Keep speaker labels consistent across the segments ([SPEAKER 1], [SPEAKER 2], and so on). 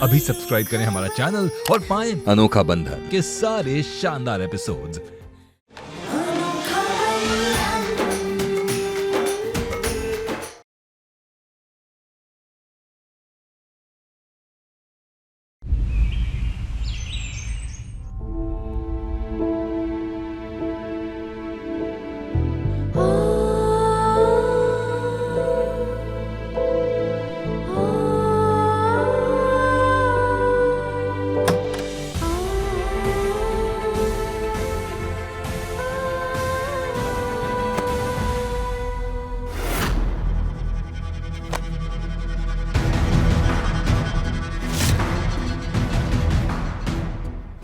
[SPEAKER 1] अभी सब्सक्राइब करें हमारा चैनल और पाएं अनोखा बंधन के सारे शानदार एपिसोड्स।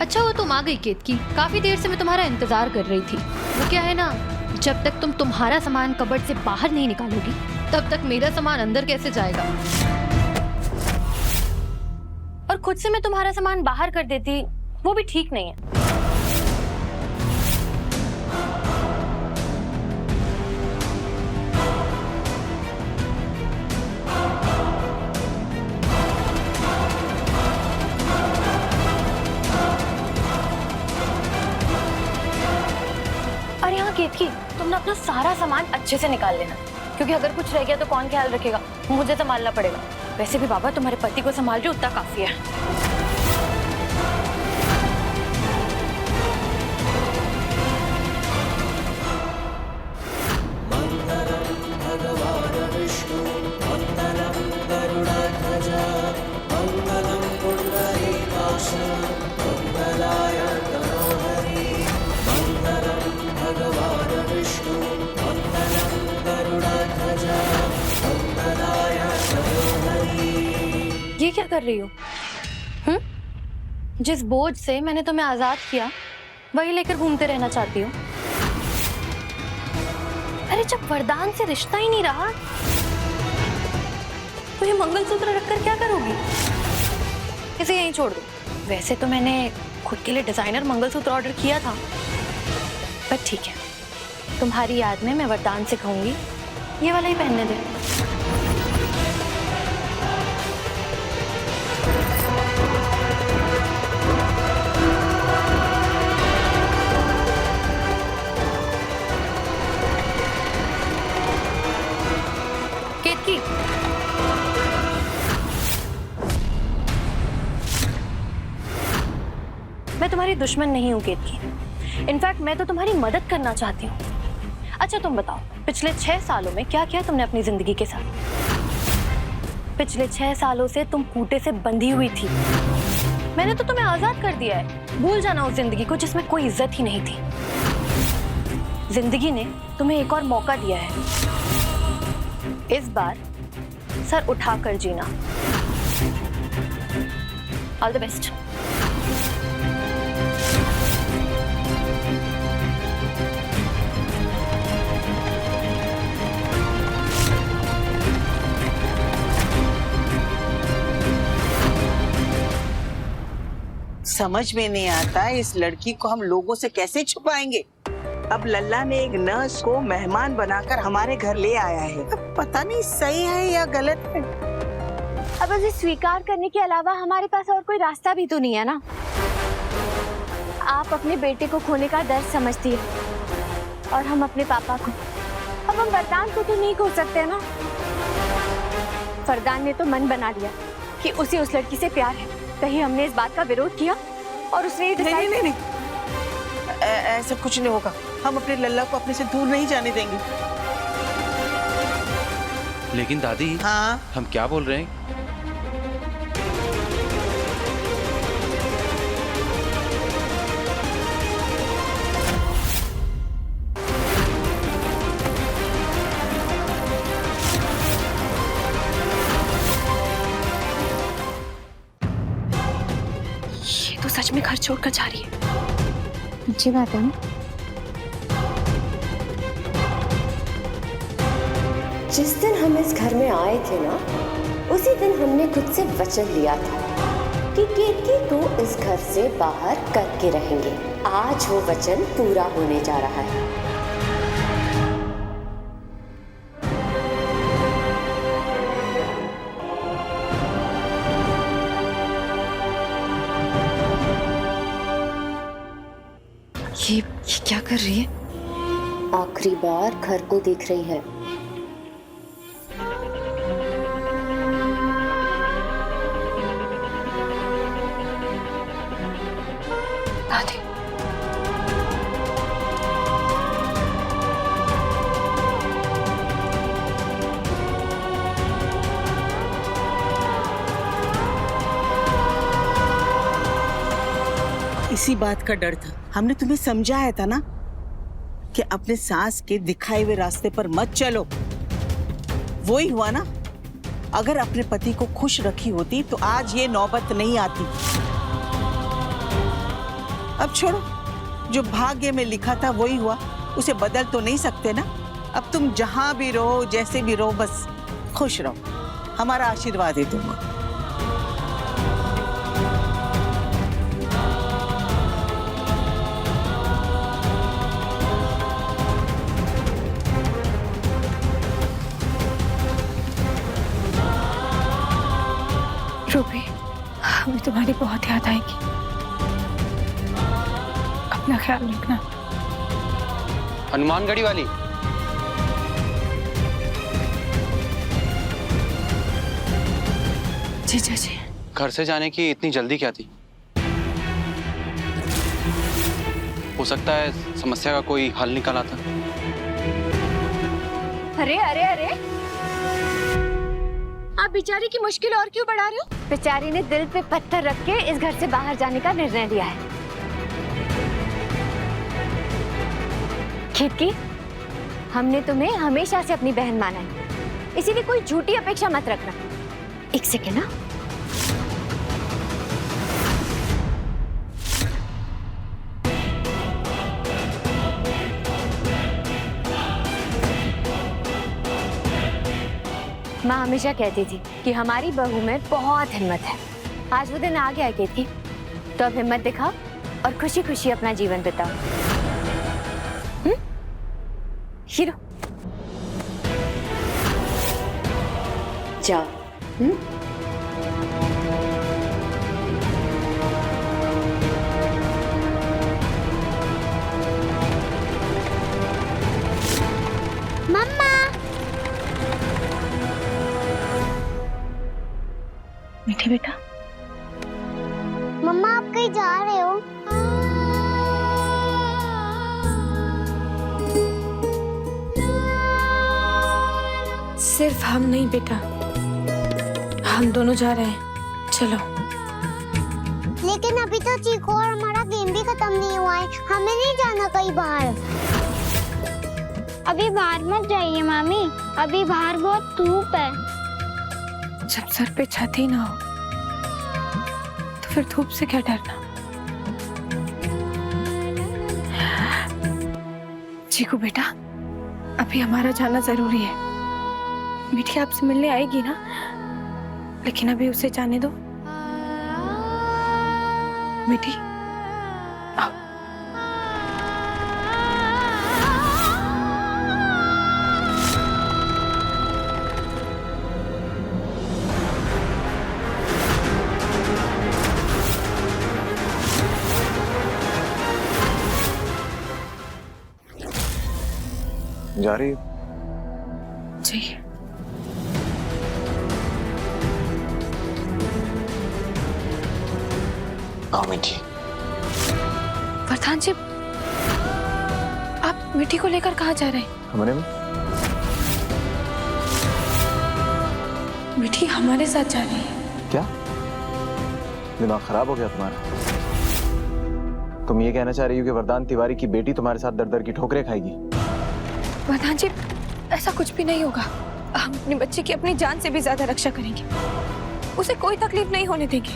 [SPEAKER 2] अच्छा वो तुम आ गई केतकी। काफी देर से मैं तुम्हारा इंतजार कर रही थी। वो क्या है ना, जब तक तुम तुम्हारा सामान कबर्ड से बाहर नहीं निकालोगी तब तक मेरा सामान अंदर कैसे जाएगा। और खुद से मैं तुम्हारा सामान बाहर कर देती वो भी ठीक नहीं है। केतकी, तुम ना अपना सारा सामान अच्छे से निकाल लेना, क्योंकि अगर कुछ रह गया तो कौन ख्याल रखेगा। मुझे संभालना पड़ेगा। वैसे भी बाबा तुम्हारे पति को संभाल रहे हो उतना काफी है। ये क्या कर रही हो? जिस बोझ से मैंने तुम्हें आजाद किया वही लेकर घूमते रहना चाहती हो। अरे जब वरदान से रिश्ता ही नहीं रहा तो ये मंगलसूत्र रखकर क्या करोगी? इसे यहीं छोड़ दो। वैसे तो मैंने खुद के लिए डिजाइनर मंगलसूत्र ऑर्डर किया था, पर ठीक है, तुम्हारी याद में मैं वरदान से कहूंगी ये वाला ही पहनने दे। केतकी, मैं तुम्हारी दुश्मन नहीं हूं केतकी। इनफैक्ट मैं तो तुम्हारी मदद करना चाहती हूँ। अच्छा तुम बताओ, पिछले 6 सालों में क्या किया तुमने अपनी जिंदगी के साथ? पिछले 6 सालों से तुम कूटे से बंधी हुई थी। मैंने तो तुम्हें आजाद कर दिया है। भूल जाना उस जिंदगी को जिसमें कोई इज्जत ही नहीं थी। जिंदगी ने तुम्हें एक और मौका दिया है। इस बार सर उठाकर जीना। All the best.
[SPEAKER 3] समझ में नहीं आता इस लड़की को हम लोगों से कैसे छुपाएंगे। अब लल्ला ने एक नर्स को मेहमान बनाकर हमारे घर ले आया है। अब पता नहीं सही है या गलत है।
[SPEAKER 4] अब उसे स्वीकार करने के अलावा हमारे पास और कोई रास्ता भी तो नहीं है ना। आप अपने बेटे को खोने का दर्द समझती है और हम अपने पापा को। अब हम वरदान को तो नहीं खो सकते ना। वरदान ने तो मन बना लिया कि उसे उस लड़की से प्यार है। कहीं हमने इस बात का विरोध किया और उसने ये
[SPEAKER 3] नहीं, नहीं, नहीं। ऐसा कुछ नहीं होगा। हम अपने लल्ला को अपने से दूर नहीं जाने देंगे।
[SPEAKER 5] लेकिन दादी,
[SPEAKER 3] हाँ?
[SPEAKER 5] हम क्या बोल रहे हैं?
[SPEAKER 4] ये तो सच में घर छोड़कर जा रही है।
[SPEAKER 2] जी मैडम।
[SPEAKER 6] जिस दिन हम इस घर में आए थे ना, उसी दिन हमने खुद से वचन लिया था कि केतकी को इस घर से बाहर करके रहेंगे। आज वो वचन पूरा होने जा रहा है।
[SPEAKER 2] ये क्या कर रही है?
[SPEAKER 6] आखिरी बार घर को देख रही है।
[SPEAKER 2] दादी,
[SPEAKER 3] इसी बात का डर था। हमने तुम्हें समझाया था ना कि अपने सास के दिखाए हुए रास्ते पर मत चलो। वो ही हुआ ना। अगर अपने पति को खुश रखी होती तो आज ये नौबत नहीं आती। अब छोड़ो, जो भाग्य में लिखा था वही हुआ, उसे बदल तो नहीं सकते ना। अब तुम जहां भी रहो, जैसे भी रहो, बस खुश रहो। हमारा आशीर्वाद है तुम्हें।
[SPEAKER 2] रूबी, हमें तुम्हारी बहुत याद आएगी। अपना ख्याल रखना।
[SPEAKER 5] हनुमानगढ़ी वाली।
[SPEAKER 2] जीजा जी,
[SPEAKER 5] घर से जाने की इतनी जल्दी क्या थी? हो सकता है समस्या का कोई हल निकाला था।
[SPEAKER 4] अरे अरे अरे, आप बेचारी की मुश्किल और क्यों बढ़ा रहे हो? बेचारी ने दिल पे पत्थर रख के इस घर से बाहर जाने का निर्णय लिया है। खिड़की, हमने तुम्हें हमेशा से अपनी बहन माना है, इसीलिए कोई झूठी अपेक्षा मत रखना। एक सेकेंड ना। माँ हमेशा कहती थी कि हमारी बहू में बहुत हिम्मत है। आज वो दिन आ गया है केतकी, तो अब हिम्मत दिखाओ और खुशी खुशी अपना जीवन बिताओ। हीरो,
[SPEAKER 6] जाओ।
[SPEAKER 4] मम्मा,
[SPEAKER 2] मीठी बेटा,
[SPEAKER 4] मम्मा आप कहीं जा रहे हो?
[SPEAKER 2] सिर्फ हम नहीं बेटा, हम दोनों जा रहे हैं। चलो।
[SPEAKER 7] लेकिन अभी तो चीकू और हमारा गेम भी खत्म नहीं हुआ है, हमें नहीं जाना कहीं बाहर। अभी बाहर मत जाइए मामी, अभी बाहर बहुत धूप है।
[SPEAKER 2] जब सर पे छत ही ना हो तो फिर धूप से क्या डरना। चीकू बेटा, अभी हमारा जाना जरूरी है। मीठी आपसे मिलने आएगी ना, लेकिन अभी उसे जाने दो। मीठी, आओ।
[SPEAKER 8] जा रही
[SPEAKER 2] जी।
[SPEAKER 8] आओ मीठी।
[SPEAKER 2] वरदान जी, आप मीठी को लेकर कहाँ जा रहे हैं?
[SPEAKER 8] कमरे में।
[SPEAKER 2] मीठी हमारे साथ जा रही है।
[SPEAKER 8] क्या दिमाग खराब हो गया तुम्हारा? तुम ये कहना चाह रही हो कि वरदान तिवारी की बेटी तुम्हारे साथ दर दर की ठोकरें खाएगी?
[SPEAKER 2] वरदान जी, ऐसा कुछ भी नहीं होगा। हम अपने बच्चे की अपनी जान से भी ज्यादा रक्षा करेंगे। उसे कोई तकलीफ नहीं होने देंगे।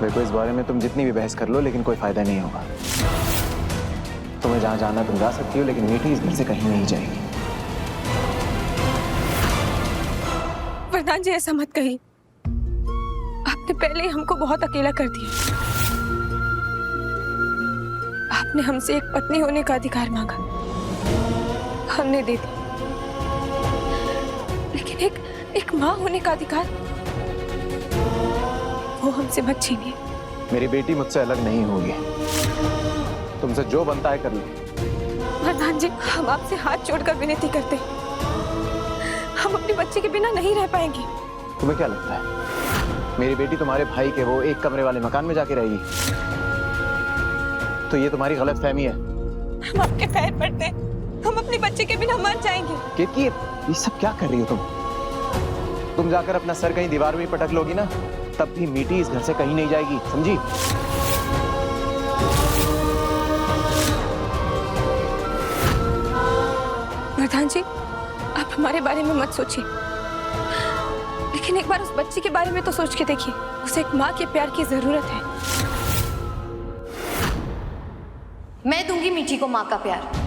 [SPEAKER 8] देखो, इस बारे में तुम जितनी भी बहस कर लो, लेकिन कोई फायदा नहीं होगा। तुम्हें जहाँ जाना तुम जा सकती हो, लेकिन मीठी इस घर से कहीं नहीं जाएगी।
[SPEAKER 2] वरदान जी, ऐसा मत कहिए। आपने पहले ही हमको बहुत अकेला कर दिया। आपने हमसे एक पत्नी होने का अधिकार मांगा, हमने दे दिया। लेकिन एक माँ होने का अधिकार, वो हमसे मत छीनिए।
[SPEAKER 8] मेरी बेटी मुझसे अलग नहीं होगी। तुमसे जो बनता है कर लो।
[SPEAKER 9] वरदान जी, हम आपसे हाथ जोड़कर विनती करते हैं, हम अपने बच्चे के बिना नहीं रह पाएंगे।
[SPEAKER 8] तुम्हें क्या लगता है मेरी बेटी तुम्हारे भाई के वो एक कमरे वाले मकान में जाके रहेगी? तो ये तुम्हारी गलतफहमी है।
[SPEAKER 9] हम आपके पैर पड़ते हैं, हम अपने बच्चे के बिना मर जाएंगे।
[SPEAKER 8] केतकी, ये सब क्या कर रही हो तुम जाकर अपना सर कहीं दीवार में पटक लोगी ना, तब भी मीठी इस घर से कहीं नहीं जाएगी, समझी?
[SPEAKER 9] वरदान जी, आप हमारे बारे में मत सोचिए, लेकिन एक बार उस बच्चे के बारे में तो सोच के देखिए। उसे एक माँ के प्यार की जरूरत है।
[SPEAKER 2] मैं दूंगी मीठी को माँ का प्यार।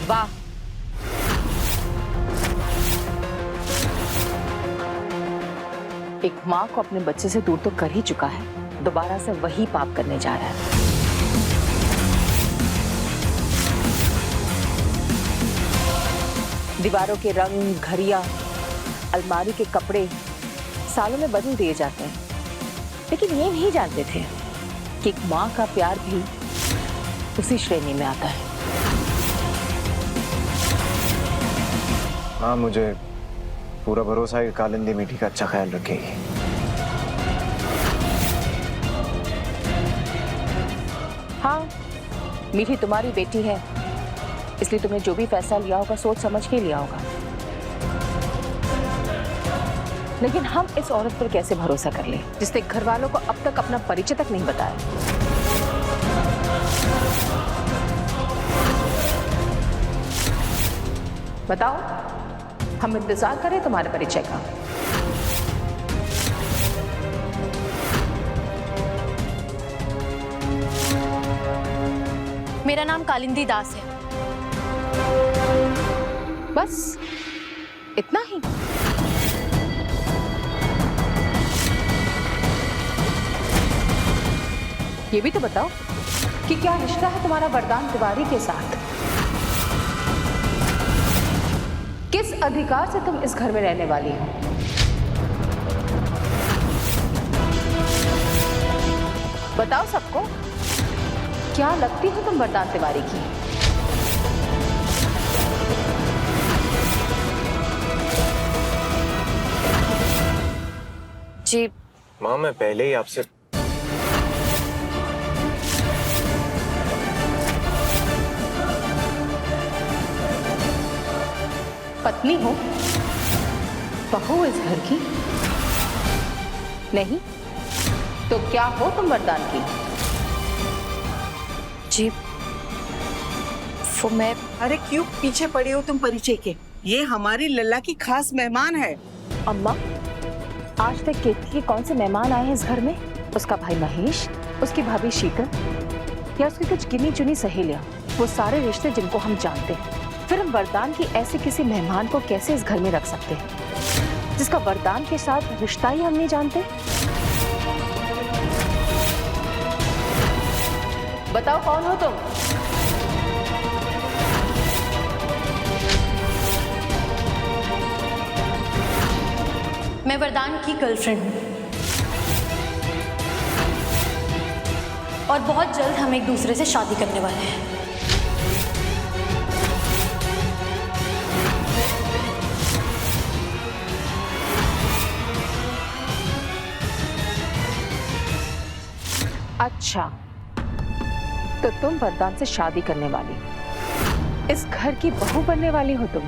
[SPEAKER 3] वाह, एक माँ को अपने बच्चे से दूर तो कर ही चुका है, दोबारा से वही पाप करने जा रहा है। दीवारों के रंग, घड़ियां, अलमारी के कपड़े सालों में बदल दिए जाते हैं, लेकिन ये नहीं जानते थे कि एक माँ का प्यार भी उसी श्रेणी में आता है।
[SPEAKER 8] हाँ, मुझे पूरा भरोसा है कि कालिंदी मीठी का अच्छा ख्याल रखेगी।
[SPEAKER 3] हाँ, मीठी तुम्हारी बेटी है, इसलिए तुमने जो भी फैसला लिया होगा सोच समझ के लिया होगा। लेकिन हम इस औरत पर कैसे भरोसा कर ले जिसने घर वालों को अब तक अपना परिचय तक नहीं बताया? बताओ, हम इंतजार करें तुम्हारे परिचय का?
[SPEAKER 2] मेरा नाम कालिंदी दास है।
[SPEAKER 3] बस इतना ही? ये भी तो बताओ कि क्या रिश्ता है तुम्हारा वरदान तिवारी के साथ? किस अधिकार से तुम इस घर में रहने वाली हो? बताओ सबको, क्या लगती हो तुम वरदान तिवारी की?
[SPEAKER 2] जी
[SPEAKER 8] माँ, मैं पहले ही आपसे
[SPEAKER 3] पत्नी हो, बहू इस घर की नहीं तो क्या हो तुम वरदान की?
[SPEAKER 2] जी वो मैं।
[SPEAKER 3] अरे क्यों पीछे पड़ी हो तुम परिचय के? ये हमारी लल्ला की खास मेहमान है। अम्मा, आज तक केतकी के कौन से मेहमान आए हैं इस घर में? उसका भाई महेश, उसकी भाभी शीतल, या उसकी कुछ गिनी चुनी सहेलियां, वो सारे रिश्ते जिनको हम जानते हैं। फिर हम वरदान की ऐसे किसी मेहमान को कैसे इस घर में रख सकते हैं जिसका वरदान के साथ रिश्ता ही हम नहीं जानते? बताओ कौन हो तुम?
[SPEAKER 2] मैं वरदान की गर्लफ्रेंड हूँ और बहुत जल्द हम एक दूसरे से शादी करने वाले हैं।
[SPEAKER 3] अच्छा, तो तुम वरदान से शादी करने वाली, इस घर की बहू बनने वाली हो तुम?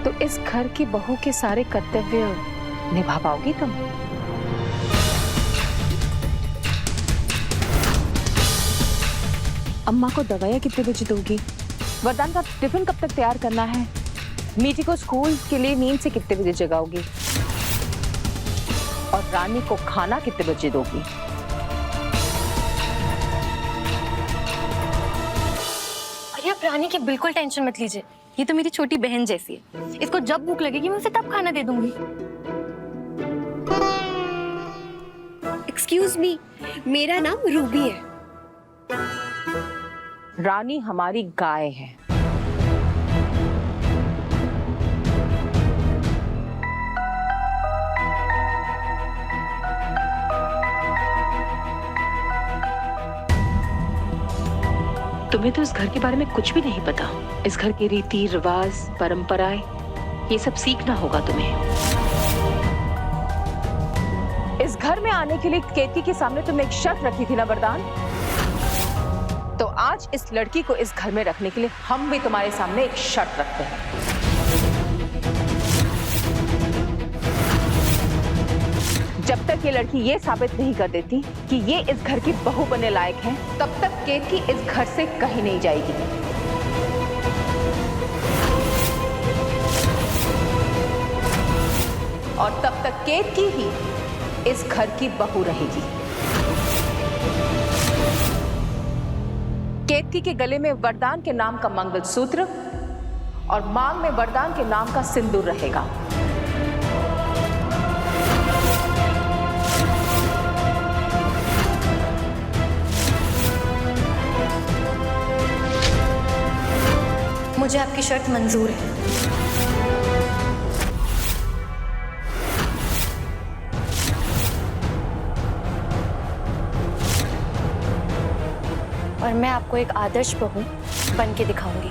[SPEAKER 3] तो इस घर की बहू के सारे कर्तव्य निभा पाओगी तुम? अम्मा को दवाइयाँ कितने बजे दोगी? वरदान का टिफिन कब तक तैयार करना है? मीठी को स्कूल के लिए नींद से कितने बजे जगाओगी? और रानी को खाना कितने बजे दोगी?
[SPEAKER 2] अरे आप रानी की बिल्कुल टेंशन मत लीजिए, ये तो मेरी छोटी बहन जैसी है। इसको जब भूख लगेगी मैं उसे तब खाना दे दूंगी।
[SPEAKER 6] एक्सक्यूज मी, मेरा नाम रूबी है।
[SPEAKER 3] रानी हमारी गाय है।
[SPEAKER 10] तुम्हें तो इस घर के बारे में कुछ भी नहीं पता। इस घर के रीति रिवाज, परंपराएं, ये सब सीखना होगा तुम्हें।
[SPEAKER 3] इस घर में आने के लिए केती के सामने तुमने एक शर्त रखी थी ना वरदान, तो आज इस लड़की को इस घर में रखने के लिए हम भी तुम्हारे सामने एक शर्त रखते हैं। जब तक ये लड़की ये साबित नहीं कर देती कि ये इस घर की बहू बनने लायक है, तब तक केतकी इस घर से कहीं नहीं जाएगी। और तब तक केतकी ही इस घर की बहू रहेगी। केतकी के गले में वरदान के नाम का मंगलसूत्र और मांग में वरदान के नाम का सिंदूर रहेगा।
[SPEAKER 2] मुझे आपकी शर्त मंजूर है। और मैं आपको एक आदर्श बहू बन के दिखाऊंगी।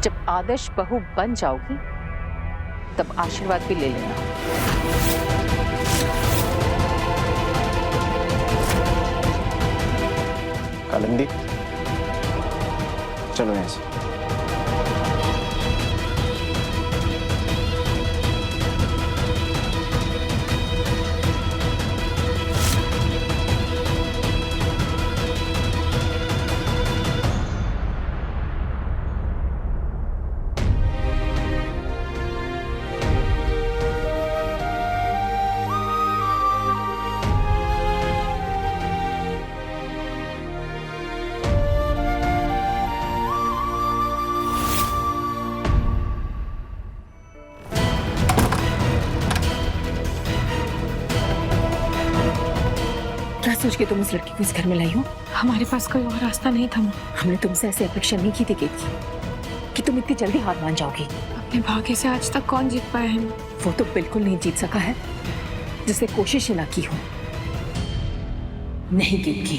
[SPEAKER 3] जब आदर्श बहू बन जाओगी तब आशीर्वाद भी ले लेना।
[SPEAKER 8] कालिंदी, चलो यहाँ से।
[SPEAKER 3] क्या सोच के तुम इस लड़की को इस घर में लाई हो?
[SPEAKER 9] हमारे पास कोई और रास्ता नहीं था।
[SPEAKER 3] हमने तुमसे ऐसी अपेक्षा नहीं की थी केतकी कि तुम इतनी जल्दी हार मान जाओगी।
[SPEAKER 9] अपने भाग्य से आज तक कौन जीत पाया है?
[SPEAKER 3] वो तो बिल्कुल नहीं जीत सका है जिसने कोशिश ही ना की हो। नहीं केतकी,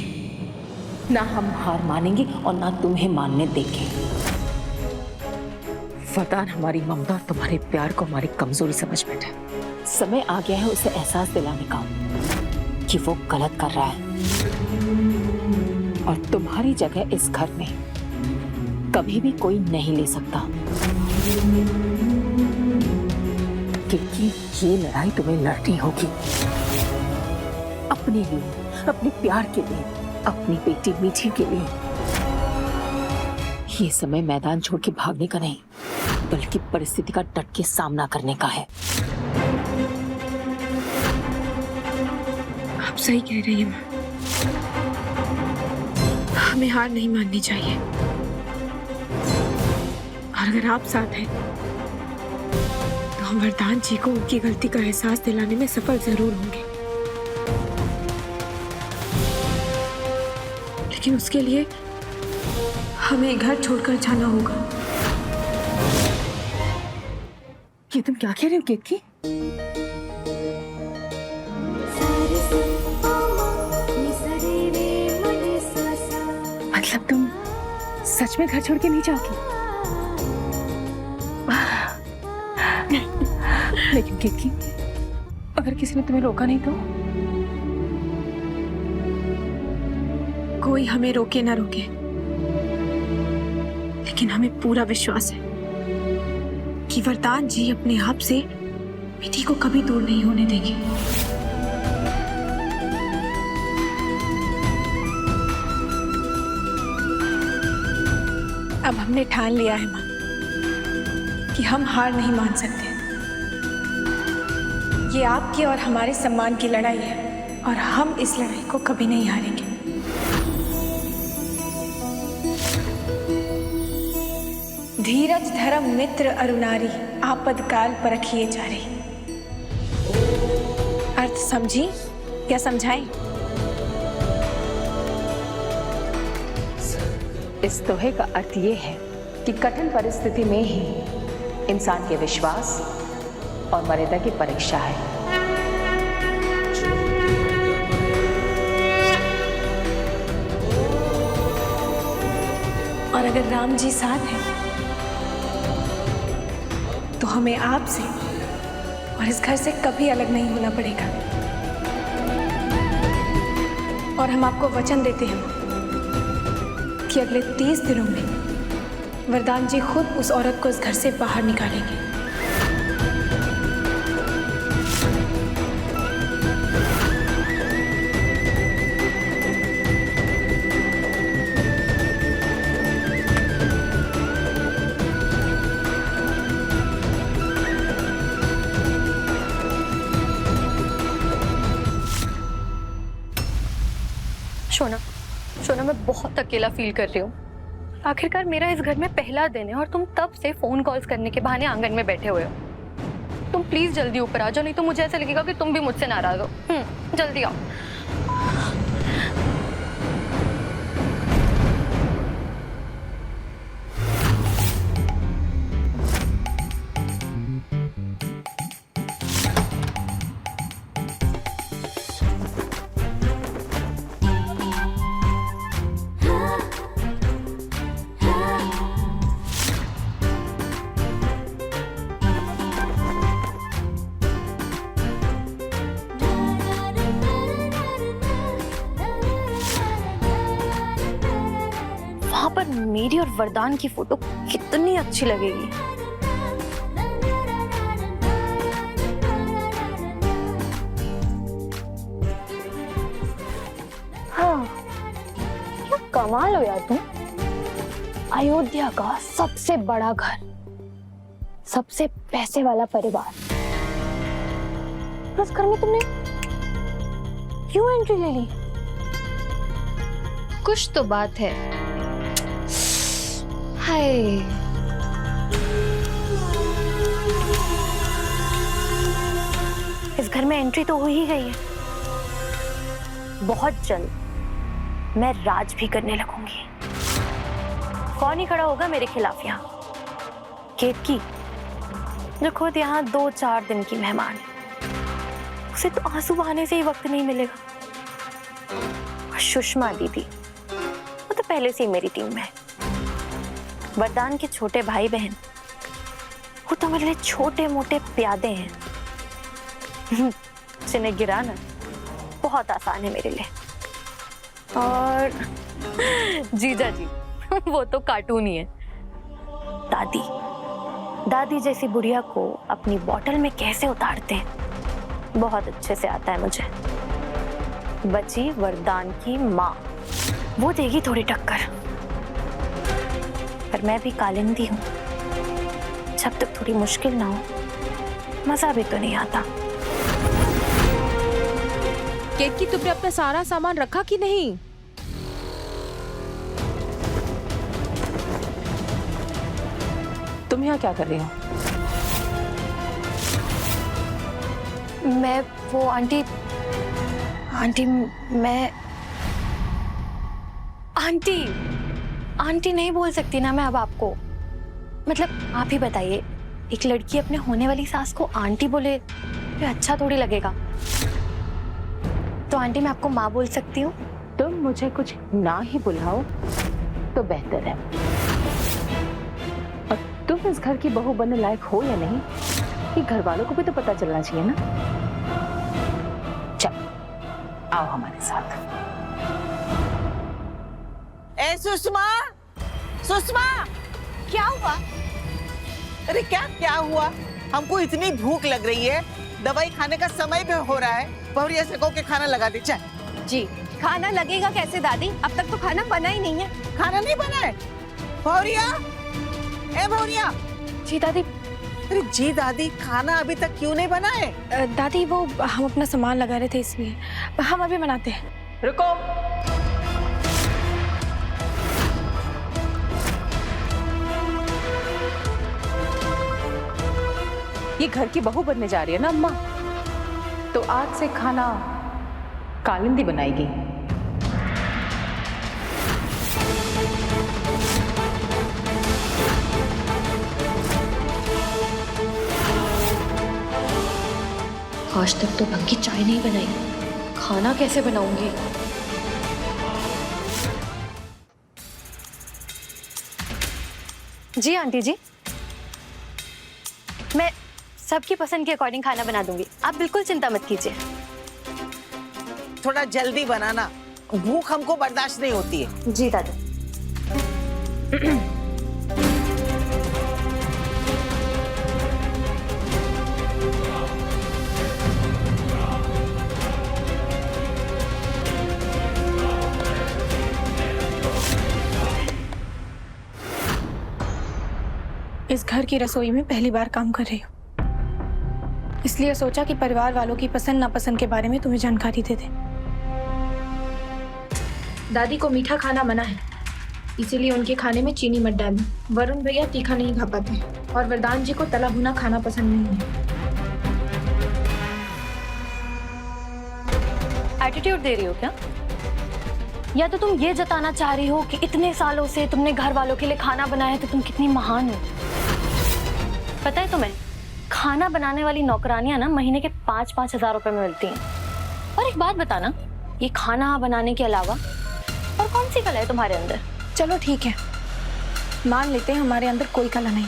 [SPEAKER 3] ना हम हार मानेंगे और ना तुम्हें मानने देंगे। वरदान हमारी ममता और तुम्हारे प्यार को हमारी कमजोरी समझ बैठा। समय आ गया है उसे एहसास दिलाने का कि वो गलत कर रहा है और तुम्हारी जगह इस घर में कभी भी कोई नहीं ले सकता। क्योंकि ये लड़ाई तुम्हें लड़नी होगी अपने लिए, अपने प्यार के लिए, अपनी बेटी मीठी के लिए। ये समय मैदान छोड़ के भागने का नहीं, बल्कि परिस्थिति का डट के सामना करने का है।
[SPEAKER 9] आप सही कह रही हैं। हमें हार नहीं माननी चाहिए। और अगर आप साथ हैं तो हम वरदान जी को उनकी गलती का एहसास दिलाने में सफल जरूर होंगे। लेकिन उसके लिए हमें घर छोड़कर जाना होगा।
[SPEAKER 3] ये तुम क्या कह रहे हो केतकी? मतलब तुम सच में घर छोड़ के नहीं जाओगी? लेकिन केतकी, अगर किसी ने तुम्हें रोका नहीं तो?
[SPEAKER 9] कोई हमें रोके ना रोके, लेकिन हमें पूरा विश्वास है कि वरदान जी अपने आप से मीठी को कभी दूर नहीं होने देंगे। अब हमने ठान लिया है माँ, कि हम हार नहीं मान सकते। ये आपकी और हमारे सम्मान की लड़ाई है और हम इस लड़ाई को कभी नहीं हारेंगे। धीरज धर्म मित्र अरुणारी, आपदकाल परखिए चारे। अर्थ समझी या समझाएं?
[SPEAKER 10] इस दोहे का अर्थ ये है कि कठिन परिस्थिति में ही इंसान के विश्वास और मर्यादा की परीक्षा है।
[SPEAKER 9] और अगर राम जी साथ हैं तो हमें आपसे और इस घर से कभी अलग नहीं होना पड़ेगा। और हम आपको वचन देते हैं कि अगले 30 दिनों में वरदान जी खुद उस औरत को इस घर से बाहर निकालेंगे।
[SPEAKER 2] शोना, मैं बहुत अकेला फील कर रही हूँ। आखिरकार मेरा इस घर में पहला दिन है और तुम तब से फोन कॉल्स करने के बहाने आंगन में बैठे हुए हो। तुम प्लीज जल्दी ऊपर आ जाओ, नहीं तो मुझे ऐसा लगेगा कि तुम भी मुझसे नाराज हो। जल्दी आओ। वहां पर मेरी और वरदान की फोटो कितनी अच्छी लगेगी। हाँ, क्या कमाल हो यार तुम। अयोध्या का सबसे बड़ा घर, सबसे पैसे वाला परिवार, उस घर में तुमने क्यों एंट्री ले ली? कुछ तो बात है। हाय, इस घर में एंट्री तो हो ही गई है। बहुत जल्द मैं राज भी करने लगूंगी। कौन ही खड़ा होगा मेरे खिलाफ यहाँ? केतकी, जो खुद यहाँ 2-4 दिन की मेहमान, उसे तो आंसू बहाने से ही वक्त नहीं मिलेगा। और सुषमा दीदी, वो तो पहले से ही मेरी टीम में है। वरदान के छोटे भाई बहन, वो तो मेरे लिए छोटे मोटे प्यादे हैं। जिन्हें गिराना बहुत आसान है मेरे लिए। और जीजा जी, वो तो कार्टून ही है। दादी जैसी बुढ़िया को अपनी बोतल में कैसे उतारते हैं, बहुत अच्छे से आता है मुझे। बची वरदान की माँ, वो देगी थोड़ी टक्कर। पर मैं भी कालिंदी हूँ, जब तक थोड़ी मुश्किल ना हो मजा भी तो नहीं आता।
[SPEAKER 11] केतकी, तुमने अपना सारा सामान रखा कि नहीं? तुम यहाँ क्या कर रही हो?
[SPEAKER 2] मैं वो आंटी मैं आंटी नहीं बोल सकती ना मैं अब आपको। मतलब आप ही बताइए, एक लड़की अपने होने वाली सास को आंटी बोले तो अच्छा थोड़ी लगेगा। तो आंटी, मैं आपको माँ बोल सकती हूँ?
[SPEAKER 10] तुम मुझे कुछ ना ही बुलाओ तो बेहतर है। और तुम इस घर की बहू बनने लायक हो या नहीं, ये घर वालों को भी तो पता चलना चाहिए ना। चल, आओ हमारे साथ।
[SPEAKER 3] ए सुषमा,
[SPEAKER 9] क्या हुआ?
[SPEAKER 3] अरे क्या हुआ? हमको इतनी भूख लग रही है, दवाई खाने का समय भी हो रहा है। बहुरिया से कहो के खाना लगा दे। चल।
[SPEAKER 9] जी, खाना लगेगा कैसे दादी? अब तक तो खाना बना ही नहीं है।
[SPEAKER 3] खाना नहीं बना है? बहुरिया, ए बहुरिया।
[SPEAKER 2] जी दादी,
[SPEAKER 3] अरे जी दादी, खाना अभी तक क्यों नहीं बना है?
[SPEAKER 9] दादी वो हम अपना सामान लगा रहे थे इसलिए। हम अभी बनाते हैं।
[SPEAKER 10] रुको। ये घर की बहू बनने जा रही है ना अम्मा, तो आज से खाना कालिंदी बनाएगी।
[SPEAKER 2] आज तक तो ढंग की चाय नहीं बनाई, खाना कैसे बनाऊंगी? जी आंटी जी, मैं सबकी पसंद के अकॉर्डिंग खाना बना दूंगी, आप बिल्कुल चिंता मत कीजिए।
[SPEAKER 3] थोड़ा जल्दी बनाना, भूख हमको बर्दाश्त नहीं होती है।
[SPEAKER 2] जी दादी।
[SPEAKER 9] इस घर की रसोई में पहली बार काम कर रही हूँ, इसलिए सोचा कि परिवार वालों की पसंद नापसंद के बारे में तुम्हें जानकारी दे दें। दादी को मीठा खाना मना है, इसीलिए उनके खाने में चीनी मत डालें। वरुण भैया तीखा नहीं खा पाते हैं और वरदान जी को तला भुना खाना पसंद नहीं है।
[SPEAKER 2] एटीट्यूड दे रही हो क्या? या तो तुम ये जताना चाह रही हो कि इतने सालों से तुमने घर वालों के लिए खाना बनाया तो तुम कितनी महान हो? पता है तुम्हें, खाना बनाने वाली नौकरानियां ना महीने के 5-5 हजार रुपए में मिलती हैं। और एक बात बताना, ये खाना बनाने के अलावा और कौन सी कला है तुम्हारे अंदर?
[SPEAKER 9] चलो ठीक है, मान लेते हैं हमारे अंदर कोई कला नहीं,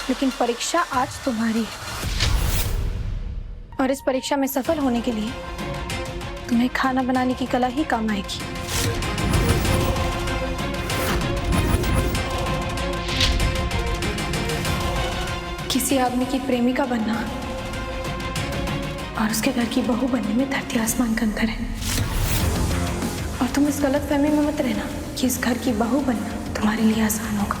[SPEAKER 9] लेकिन परीक्षा आज तुम्हारी है और इस परीक्षा में सफल होने के लिए तुम्हें खाना बनाने की कला ही काम आएगी। किसी आदमी की प्रेमिका बनना और उसके घर की बहू बनने में धरती आसमान का अंतर है। और तुम इस गलत फहमी में मत रहना कि इस घर की बहू बनना तुम्हारे लिए आसान होगा।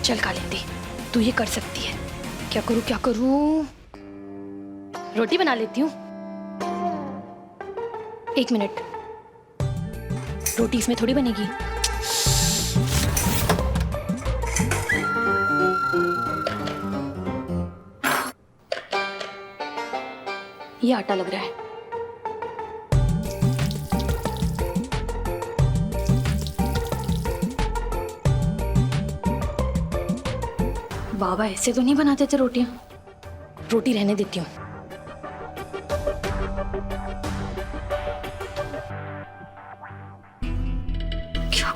[SPEAKER 2] चल कालिंदी, तू ये कर सकती है। क्या करूं क्या करूं? रोटी बना लेती हूँ। 1 मिनट, रोटी इसमें थोड़ी बनेगी। ये आटा लग रहा है। बाबा ऐसे तो नहीं बनाते थे रोटियां। रोटी रहने देती हूँ। क्या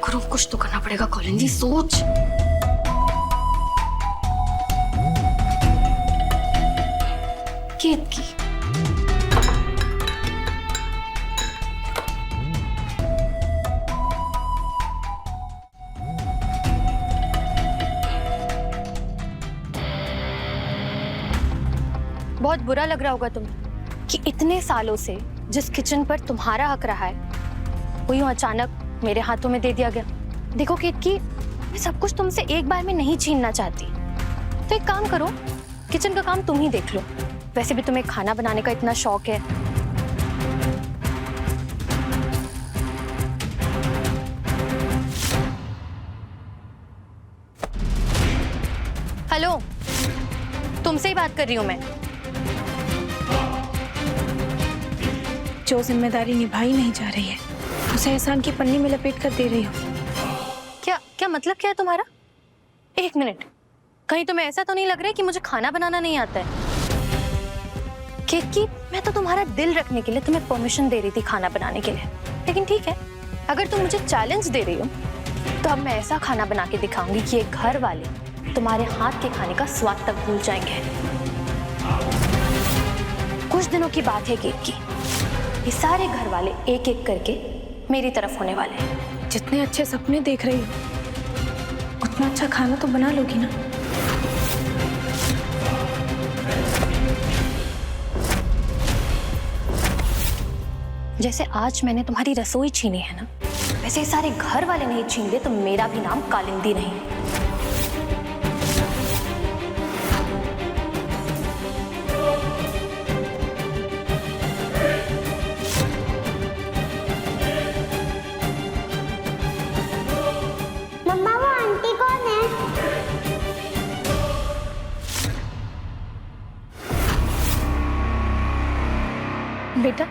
[SPEAKER 2] करूं? कुछ तो करना पड़ेगा कालिंदी, सोच। केत की बहुत बुरा लग रहा होगा तुम्हें कि इतने सालों से जिस किचन पर तुम्हारा हक रहा है वो यूं अचानक मेरे हाथों में दे दिया गया। देखो केतकी, मैं सब कुछ तुमसे एक बार में नहीं छीनना चाहती, तो एक काम करो, किचन का काम तुम ही देख लो। वैसे भी तुम्हें खाना बनाने का इतना शौक है। हेलो, तुमसे ही बात कर रही हूं मैं।
[SPEAKER 9] जो जिम्मेदारी निभाई नहीं जा रही है उसे एहसान की पन्नी में लपेट कर दे रही हो।
[SPEAKER 2] क्या मतलब क्या है तुम्हारा? 1 मिनट, कहीं तुम्हें ऐसा तो नहीं लग रहा है कि मुझे खाना बनाना नहीं आता है? केतकी, मैं तो तुम्हारा दिल रखने के लिए तुम्हें परमिशन दे रही थी खाना बनाने के लिए, लेकिन ठीक है, अगर तुम मुझे चैलेंज दे रही हो तो अब मैं ऐसा खाना बना के दिखाऊंगी कि ये घर वाले तुम्हारे हाथ के खाने का स्वाद तक भूल जाएंगे। कुछ दिनों की बात है केतकी, ये सारे घर वाले एक एक करके मेरी तरफ होने वाले हैं।
[SPEAKER 9] जितने अच्छे सपने देख रही हो उतना अच्छा खाना तो बना लोगी ना।
[SPEAKER 2] जैसे आज मैंने तुम्हारी रसोई छीनी है ना, वैसे सारे घर वाले नहीं छीन ले तो मेरा भी नाम कालिंदी नहीं।
[SPEAKER 7] मम्मा वो आंटी कौन है?
[SPEAKER 9] बेटा,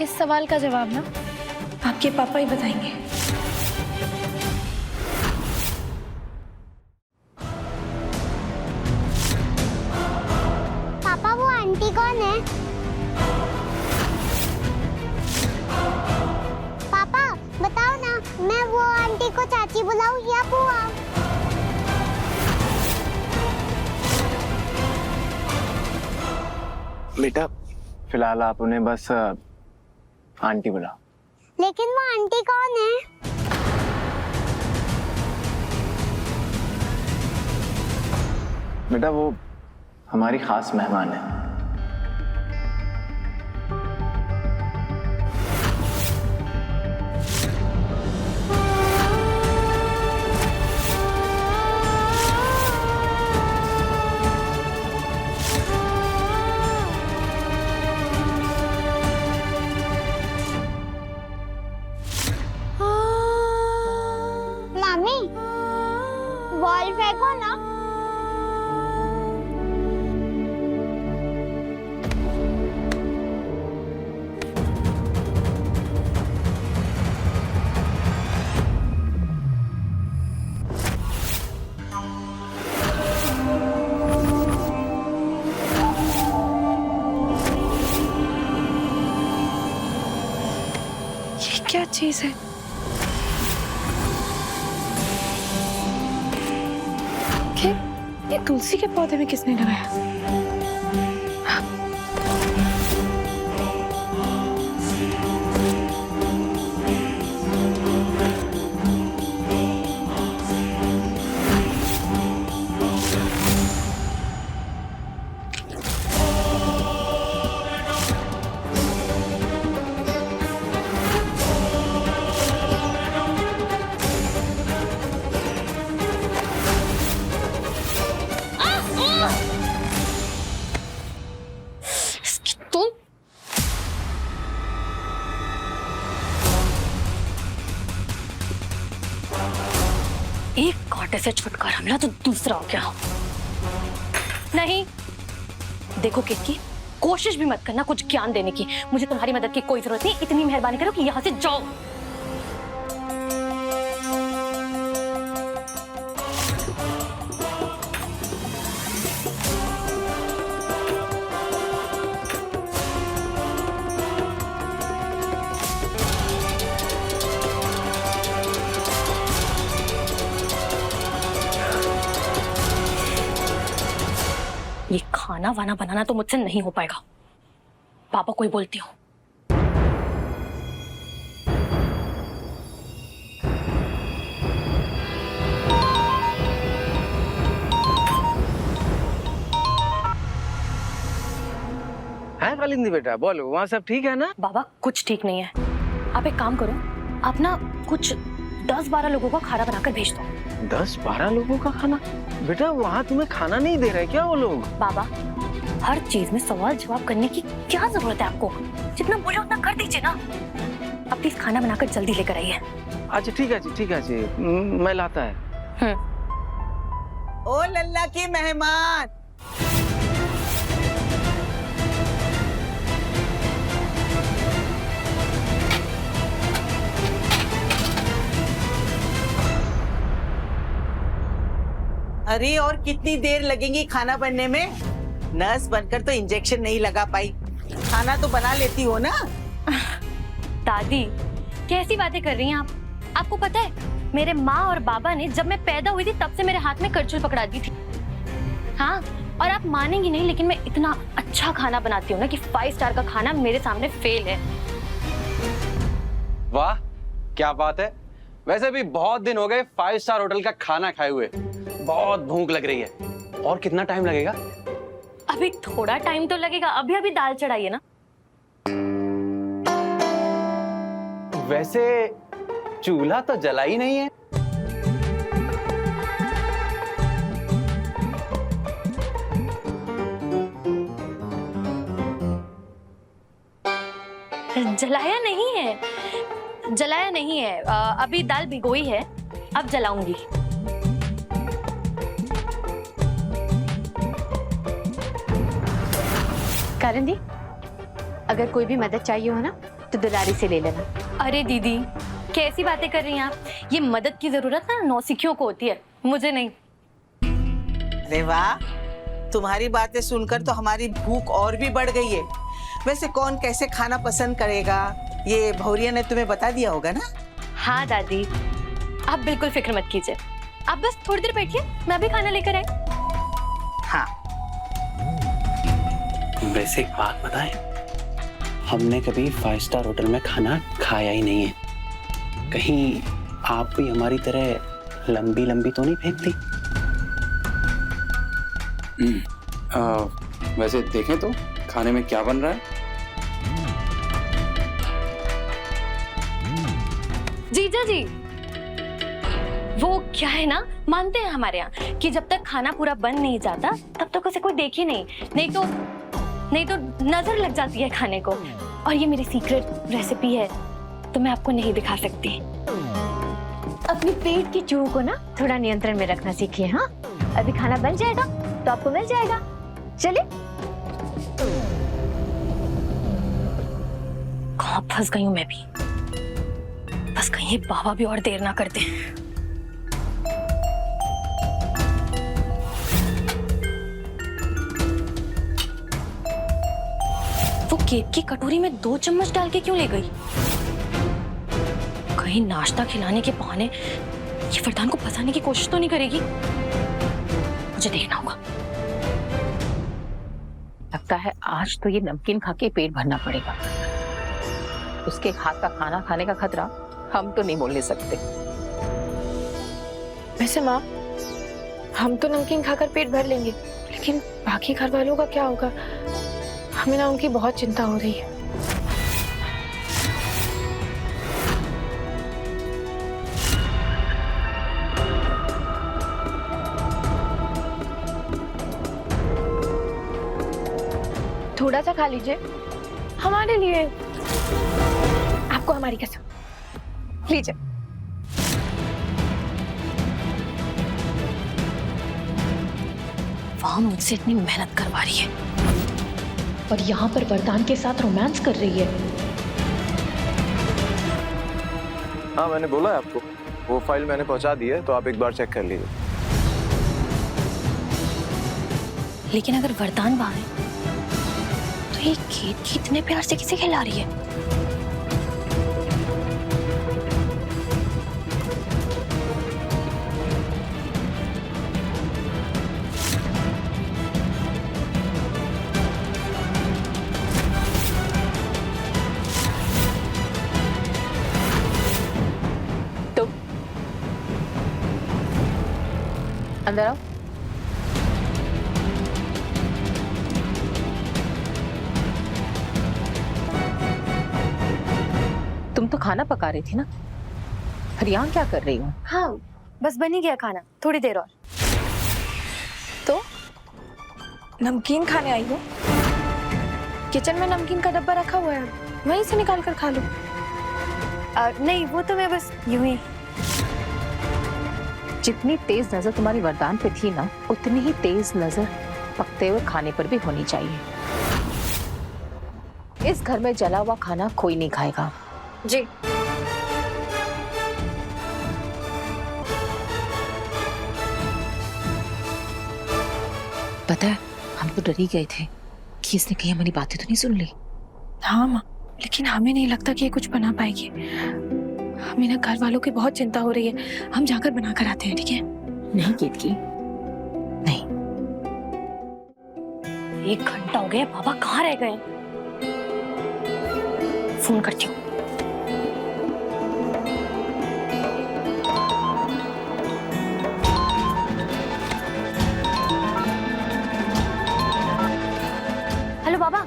[SPEAKER 9] इस सवाल का जवाब ना आपके पापा ही बताएंगे।
[SPEAKER 7] पापा वो आंटी कौन है? पापा बताओ ना, मैं वो आंटी को चाची बुलाऊं या बुआ?
[SPEAKER 8] बेटा फिलहाल आप उन्हें बस आंटी बुलाओ।
[SPEAKER 7] लेकिन वो आंटी कौन है?
[SPEAKER 8] बेटा वो हमारी खास मेहमान है।
[SPEAKER 7] मामी बॉल फेंको ना।
[SPEAKER 9] ये क्या चीज है? ये तुलसी के पौधे में किसने लगाया?
[SPEAKER 2] एक कांटे से छुटकारा मिला तो दूसरा हो गया। नहीं देखो किटकी, कोशिश भी मत करना कुछ ज्ञान देने की। मुझे तुम्हारी मदद की कोई जरूरत नहीं। इतनी मेहरबानी करो कि यहाँ से जाओ। ये खाना वाना बनाना तो मुझसे नहीं हो पाएगा। पापा को ही बोलती हूँ।
[SPEAKER 12] है कालिंदी बेटा, बोलो वहाँ सब ठीक है ना?
[SPEAKER 2] बाबा कुछ ठीक नहीं है। आप एक काम करो, आप ना कुछ 10-12 लोगों का खाना बनाकर भेज दो।
[SPEAKER 12] 10-12 लोगों का खाना? बेटा वहाँ तुम्हें खाना नहीं दे रहे क्या वो लोग?
[SPEAKER 2] बाबा हर चीज में सवाल जवाब करने की क्या जरूरत है आपको? जितना बोले उतना कर दीजिए ना। अब प्लीज खाना बनाकर जल्दी लेकर आइए।
[SPEAKER 12] अच्छा ठीक है जी, ठीक है जी, मैं लाता है।
[SPEAKER 3] ओ लल्ला के मेहमान, अरे और कितनी देर लगेगी खाना बनने में? नर्स बनकर तो इंजेक्शन नहीं लगा पाई, खाना तो बना लेती हो ना?
[SPEAKER 2] दादी कैसी बातें कर रही हैं आप? आपको पता है मेरे माँ और बाबा ने जब मैं पैदा हुई थी तब से मेरे हाथ में करछुल पकड़ा दी थी। हाँ, और आप मानेंगी नहीं लेकिन मैं इतना अच्छा खाना बनाती हूँ ना कि 5 स्टार का खाना मेरे सामने फेल है।
[SPEAKER 5] वाह क्या बात है। वैसे भी बहुत दिन हो गए 5 स्टार होटल का खाना खाए हुए। बहुत भूख लग रही है। और कितना टाइम लगेगा?
[SPEAKER 2] अभी थोड़ा टाइम तो लगेगा, अभी दाल चढ़ाई है ना।
[SPEAKER 5] वैसे चूल्हा तो जला ही नहीं है।
[SPEAKER 2] जलाया नहीं है, जलाया नहीं है। अभी दाल भिगोई है, अब जलाऊंगी।
[SPEAKER 4] करण दी, अगर कोई भी मदद चाहिए हो ना तो दुलारी से ले लेना।
[SPEAKER 2] अरे दीदी, कैसी बातें कर रही हैं आप? ये मदद की जरूरत ना नौसिखियों को होती है, मुझे नहीं।
[SPEAKER 3] अरे वाह, तुम्हारी बातें सुनकर तो हमारी भूख और भी बढ़ गई है। वैसे कौन कैसे खाना पसंद करेगा ये भौरिया ने तुम्हें बता दिया होगा ना?
[SPEAKER 2] हाँ दादी, आप बिल्कुल फिक्र मत कीजिए, आप बस थोड़ी देर बैठिए, मैं भी खाना लेकर आई।
[SPEAKER 3] हाँ।
[SPEAKER 5] वैसे एक बात बताएं, हमने कभी 5 स्टार होटल में खाना खाया ही नहीं है। कहीं आप भी हमारी तरह लंबी लंबी तो नहीं फेंकती?
[SPEAKER 13] वैसे देखें तो खाने में क्या बन रहा है?
[SPEAKER 2] जीजा जी, वो क्या है ना, मानते हैं हमारे यहाँ कि जब तक खाना पूरा बन नहीं जाता तब तक उसे कोई देखे नहीं तो नजर लग जाती है खाने को। और ये मेरी सीक्रेट रेसिपी है तो मैं आपको नहीं दिखा सकती।
[SPEAKER 4] अपनी पेट की चूह को ना थोड़ा नियंत्रण में रखना सीखिए। हाँ, अभी खाना बन जाएगा तो आपको मिल जाएगा। चलिए।
[SPEAKER 2] कहाँ फंस गई हूँ मैं भी, बस कहीं बाबा भी और देर ना करते। वो केक की कटोरी में 2 चम्मच डाल के क्यों ले गई? कहीं नाश्ता खिलाने के बहाने ये वरदान को फंसाने की कोशिश तो नहीं करेगी? मुझे देखना होगा।
[SPEAKER 10] लगता है आज तो ये नमकीन खा के पेट भरना पड़ेगा। उसके हाथ का खाना खाने का खतरा हम तो नहीं बोलने सकते।
[SPEAKER 9] वैसे माँ, हम तो नमकीन खाकर पेट भर लेंगे, लेकिन बाकी घर वालों का क्या होगा? हमें ना उनकी बहुत चिंता हो रही है। थोड़ा सा खा लीजिए हमारे लिए, आपको हमारी कसम। लीजिए।
[SPEAKER 2] वहां मुझसे इतनी मेहनत करवा रही है
[SPEAKER 10] और यहाँ पर वरदान के साथ रोमांस कर रही है।
[SPEAKER 8] हाँ, मैंने बोला है आपको, वो फाइल मैंने पहुंचा दी है, तो आप एक बार चेक कर लीजिए।
[SPEAKER 2] लेकिन अगर वरदान बाहर है तो ये केक कितने प्यार से किसे खिला रही है?
[SPEAKER 10] अंदर आओ। तुम तो खाना पका रही थी ना, फिर यहाँ क्या कर रही हो?
[SPEAKER 2] हाँ, बस बन ही गया खाना, थोड़ी देर और।
[SPEAKER 9] तो नमकीन खाने आई हो? किचन में नमकीन का डब्बा रखा हुआ है, वहीं से निकाल कर खा लो।
[SPEAKER 2] नहीं, वो तो मैं बस यूं ही।
[SPEAKER 10] जितनी तेज नजर तुम्हारी वरदान पे थी ना, उतनी ही तेज नजर पकते हुए खाने पर भी होनी चाहिए। इस घर में जला हुआ खाना कोई नहीं खाएगा।
[SPEAKER 2] जी।
[SPEAKER 10] पता है, हम तो डर ही गए थे कि इसने कहीं हमारी बातें तो नहीं सुन ली।
[SPEAKER 9] हाँ माँ, लेकिन हमें नहीं लगता कि ये कुछ बना पाएगी। हमें ना घर वालों की बहुत चिंता हो रही है, हम जाकर बना कर आते हैं, ठीक है?
[SPEAKER 10] नहीं केतकी, नहीं।
[SPEAKER 2] 1 घंटा हो गया, बाबा कहाँ रह गए? फोन करती हूँ। हेलो बाबा,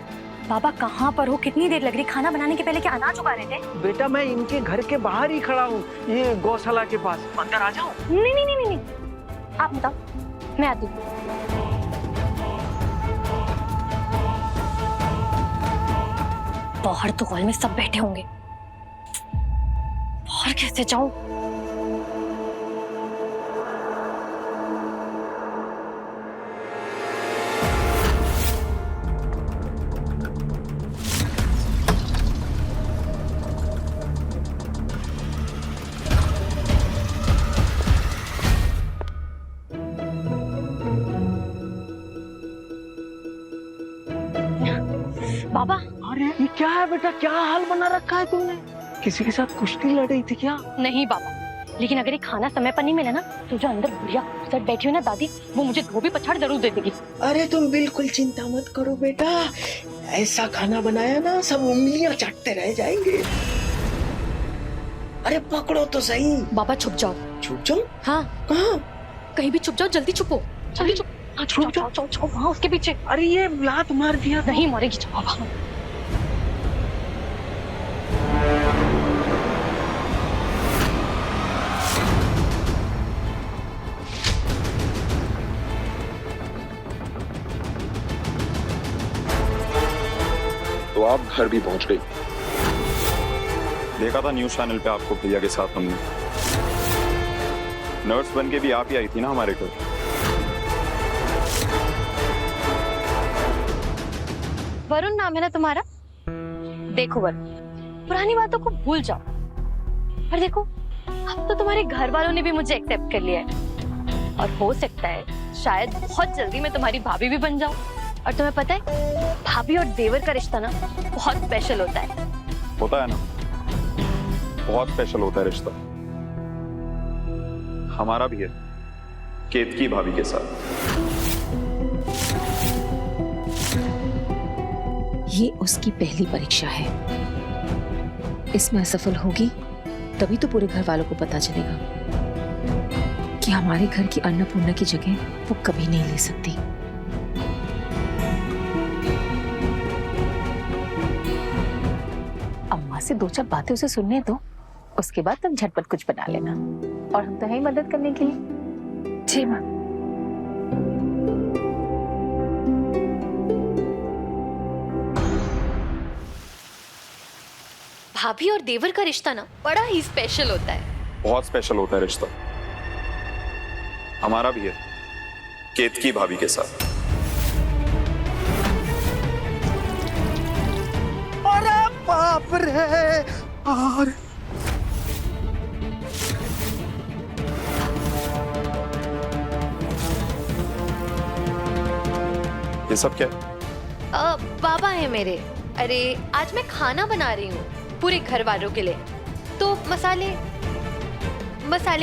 [SPEAKER 2] बाबा कहाँ पर हो? कितनी देर लग रही? खाना बनाने के पहले क्या अनाज उगा रहे थे?
[SPEAKER 12] बेटा मैं इनके घर के बाहर ही खड़ा हूँ, ये गौशाला के पास। अंदर आ जाओ।
[SPEAKER 2] नहीं नहीं नहीं नहीं, आप बताओ, मैं आती हूँ। बाहर तो हॉल में सब बैठे होंगे, बाहर कैसे जाऊं? बाबा,
[SPEAKER 12] अरे ये क्या है बेटा, क्या हाल बना रखा है तुमने? किसी के साथ कुश्ती लड़ रही थी क्या?
[SPEAKER 2] नहीं बाबा, लेकिन अगर ये खाना समय पर नहीं मिला ना तो जो अंदर बुढ़िया खूबसूरत बैठी हुई ना दादी, वो मुझे धोबी पछाड़ जरूर दे देगी।
[SPEAKER 12] अरे तुम बिल्कुल चिंता मत करो बेटा, ऐसा खाना बनाया ना सब उंगलियां चाटते रह जाएंगे। अरे पकड़ो तो सही।
[SPEAKER 2] बाबा छुप जाओ।
[SPEAKER 12] छुप जाओ?
[SPEAKER 2] हाँ।
[SPEAKER 12] कहाँ?
[SPEAKER 2] कहीं भी छुप जाओ, जल्दी छुपो, जल्दी छुप। हाँ, छुप जाओ, जाओ, जाओ, वहाँ उसके पीछे।
[SPEAKER 12] अरे ये लात मार दिया।
[SPEAKER 2] नहीं मारेगी, जाओ बाबा।
[SPEAKER 14] तो आप घर भी पहुंच गई। देखा था न्यूज चैनल पे आपको भैया के साथ हमने। नर्स बन के भी आप ही आई थी ना हमारे घर।
[SPEAKER 2] वरुण नाम है ना तुम्हारा? देखो वरुण, पुरानी बातों को भूल जाओ और देखो अब तो तुम्हारे घर वालों ने भी मुझे एक्सेप्ट कर लिया है और हो सकता है शायद बहुत जल्दी मैं तुम्हारी भाभी भी बन जाऊं। और तुम्हें पता है भाभी और देवर का रिश्ता ना बहुत स्पेशल होता है।
[SPEAKER 14] होता है ना, बहुत स्पेशल होता है रिश्ता। हमारा भी है केतकी भाभी के साथ।
[SPEAKER 10] ये उसकी पहली परीक्षा है, इसमें असफल होगी तभी तो पूरे घर वालों को पता चलेगा कि हमारे घर की अन्नपूर्णा की जगह वो कभी नहीं ले सकती। अम्मा से 2-4 बातें उसे सुनने दो, उसके बाद तुम झटपट कुछ बना लेना और हम तो हैं ही मदद करने के लिए। जी माँ।
[SPEAKER 2] भाभी और देवर का रिश्ता ना बड़ा ही स्पेशल होता है।
[SPEAKER 14] बहुत स्पेशल होता है रिश्ता। हमारा भी है केतकी भाभी के साथ।
[SPEAKER 12] अरे बाप रे! और
[SPEAKER 14] ये सब क्या है?
[SPEAKER 2] बाबा है मेरे। अरे आज मैं खाना बना रही हूँ पूरे घर वालों के लिए, तो मसाले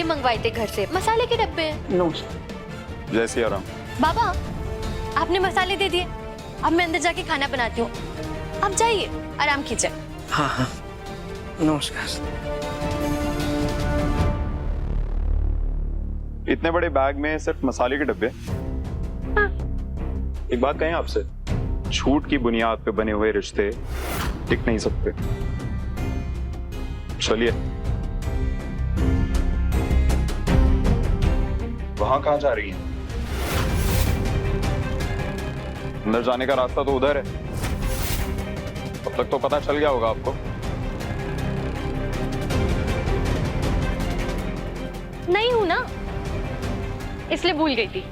[SPEAKER 2] मंगवाए थे घर से, मसाले के डब्बे हैं।
[SPEAKER 12] नो
[SPEAKER 14] जय सिया राम।
[SPEAKER 2] बाबा आपने मसाले दे दिए, अब मैं अंदर जाके खाना बनाती हूँ, आप जाइए आराम कीजिए।
[SPEAKER 12] हाँ हाँ नमस्कार।
[SPEAKER 14] इतने बड़े बैग में सिर्फ मसाले के डब्बे?
[SPEAKER 2] हाँ।
[SPEAKER 14] एक बात कहें आपसे, झूठ की बुनियाद पे बने हुए रिश्ते टिक नहीं सकते। चलिए। वहां कहाँ जा रही हैं? अंदर जाने का रास्ता तो उधर है, अब तक तो पता चल गया होगा आपको।
[SPEAKER 2] नहीं हूं ना, इसलिए भूल गई थी।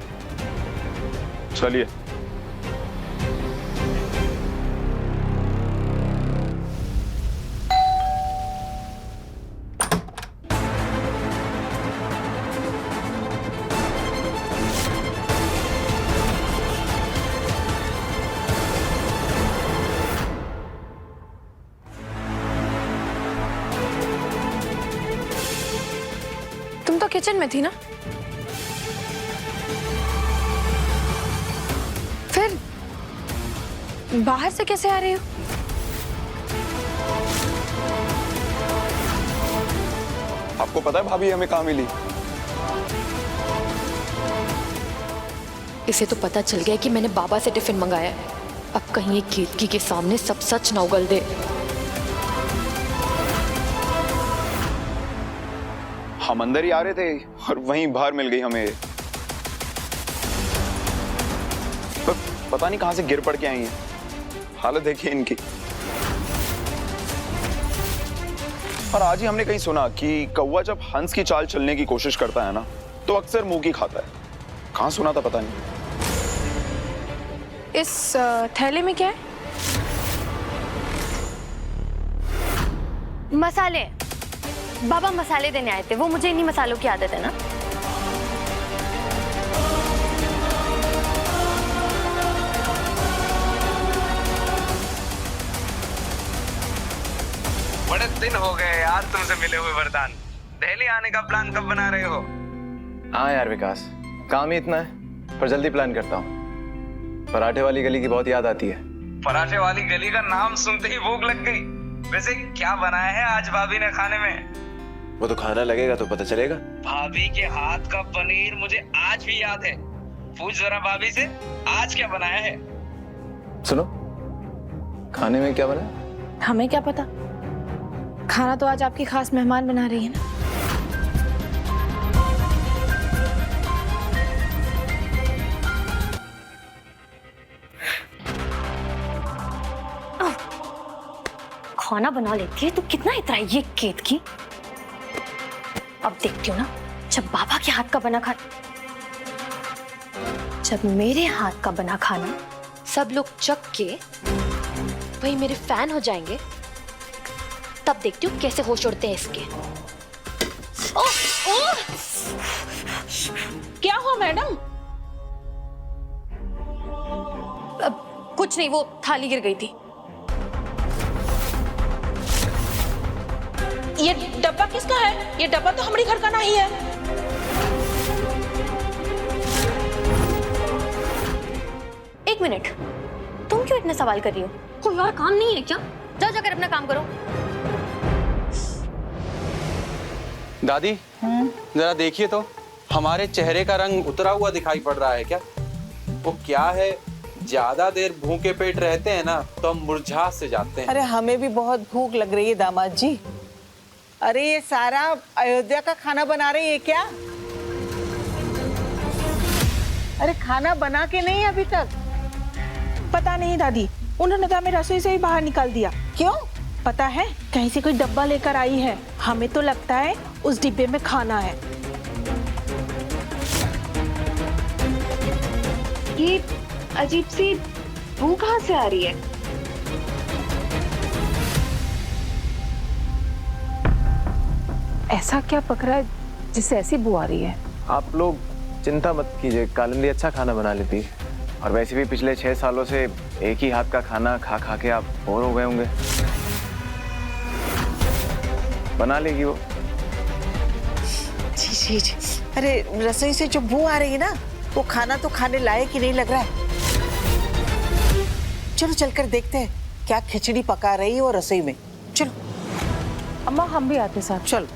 [SPEAKER 14] चलिए।
[SPEAKER 9] तुम तो किचन में थी ना, फिर बाहर से कैसे आ रही हो?
[SPEAKER 14] आपको पता है भाभी हमें कहाँ मिली?
[SPEAKER 2] इसे तो पता चल गया कि मैंने बाबा से टिफिन मंगाया है अब कहीं ये केतकी के सामने सब सच न उगल दे।
[SPEAKER 14] हम अंदर ही आ रहे थे और वहीं बाहर मिल गई हमें। पर पता नहीं कहां से गिर पड़ के आई हैं। हालत देखिए इनकी। और आज ही हमने कहीं सुना कि कौवा जब हंस की चाल चलने की कोशिश करता है ना तो अक्सर मुंह की खाता है। कहां सुना था पता नहीं।
[SPEAKER 9] इस थैले में क्या है?
[SPEAKER 2] मसाले। बाबा मसाले देने आए थे, वो मुझे इन्हीं मसालों की आदत है ना।
[SPEAKER 15] बड़े दिन हो गए यार तुमसे मिले हुए वरदान। दिल्ली आने का प्लान कब बना रहे हो?
[SPEAKER 8] हाँ यार विकास, काम ही इतना है, पर जल्दी प्लान करता हूँ। पराठे वाली गली की बहुत याद आती है।
[SPEAKER 15] पराठे वाली गली का नाम सुनते ही भूख लग गई। वैसे क्या बनाया है आज भाभी ने खाने में?
[SPEAKER 8] वो तो खाना लगेगा तो पता चलेगा।
[SPEAKER 15] भाभी के हाथ का पनीर मुझे आज भी याद है। पूछ जरा भाभी से आज क्या बनाया है।
[SPEAKER 8] सुनो, खाने में क्या बना?
[SPEAKER 9] हमें क्या पता, खाना तो आज आपकी खास मेहमान बना रही है ना।
[SPEAKER 2] खाना बना लेती है तो कितना इतराई ये केतकी। अब देखती हूँ ना, जब बाबा के हाथ का बना खाना, जब मेरे हाथ का बना खाना सब लोग चख के वही मेरे फैन हो जाएंगे, तब देखती हूँ कैसे होश उड़ते हैं इसके।
[SPEAKER 9] क्या हुआ मैडम?
[SPEAKER 2] कुछ नहीं, वो थाली गिर गई थी।
[SPEAKER 9] ये डब्बा किसका है? ये डब्बा तो हमारे घर का नहीं है।
[SPEAKER 2] एक मिनट, तुम क्यों इतने सवाल कर रही हो? कोई और काम नहीं है क्या? जाओ जाकर अपना काम करो।
[SPEAKER 13] दादी जरा देखिए तो, हमारे चेहरे का रंग उतरा हुआ दिखाई पड़ रहा है क्या? वो क्या है, ज्यादा देर भूखे पेट रहते हैं ना तो हम मुरझा से जाते हैं।
[SPEAKER 3] अरे हमें भी बहुत भूख लग रही है दामाद जी। अरे ये सारा अयोध्या का खाना बना रही है क्या? अरे खाना बना के नहीं अभी तक?
[SPEAKER 9] पता नहीं दादी, उन्होंने तो हमें रसोई से ही बाहर निकाल दिया।
[SPEAKER 3] क्यों?
[SPEAKER 9] पता है, कहीं से कोई डब्बा लेकर आई है। हमें तो लगता है उस डिब्बे में खाना है।
[SPEAKER 10] ये अजीब सी बू कहाँ से आ रही है? ऐसा क्या पक रहा है जिससे ऐसी बू आ रही है?
[SPEAKER 8] आप लोग चिंता मत कीजिए, कालिंदी अच्छा खाना बना लेती है। और वैसे भी पिछले 6 सालों से एक ही हाथ का खाना खा खा के आप बोर हो गए होंगे। बना लेगी वो।
[SPEAKER 3] जी। अरे रसोई से जो बू आ रही है ना, वो खाना तो खाने लायक ही नहीं लग रहा है। चलो चलकर देखते हैं क्या खिचड़ी पका रही है वो रसोई में। चलो
[SPEAKER 10] अम्मा, हम भी आते साथ।
[SPEAKER 3] चलो।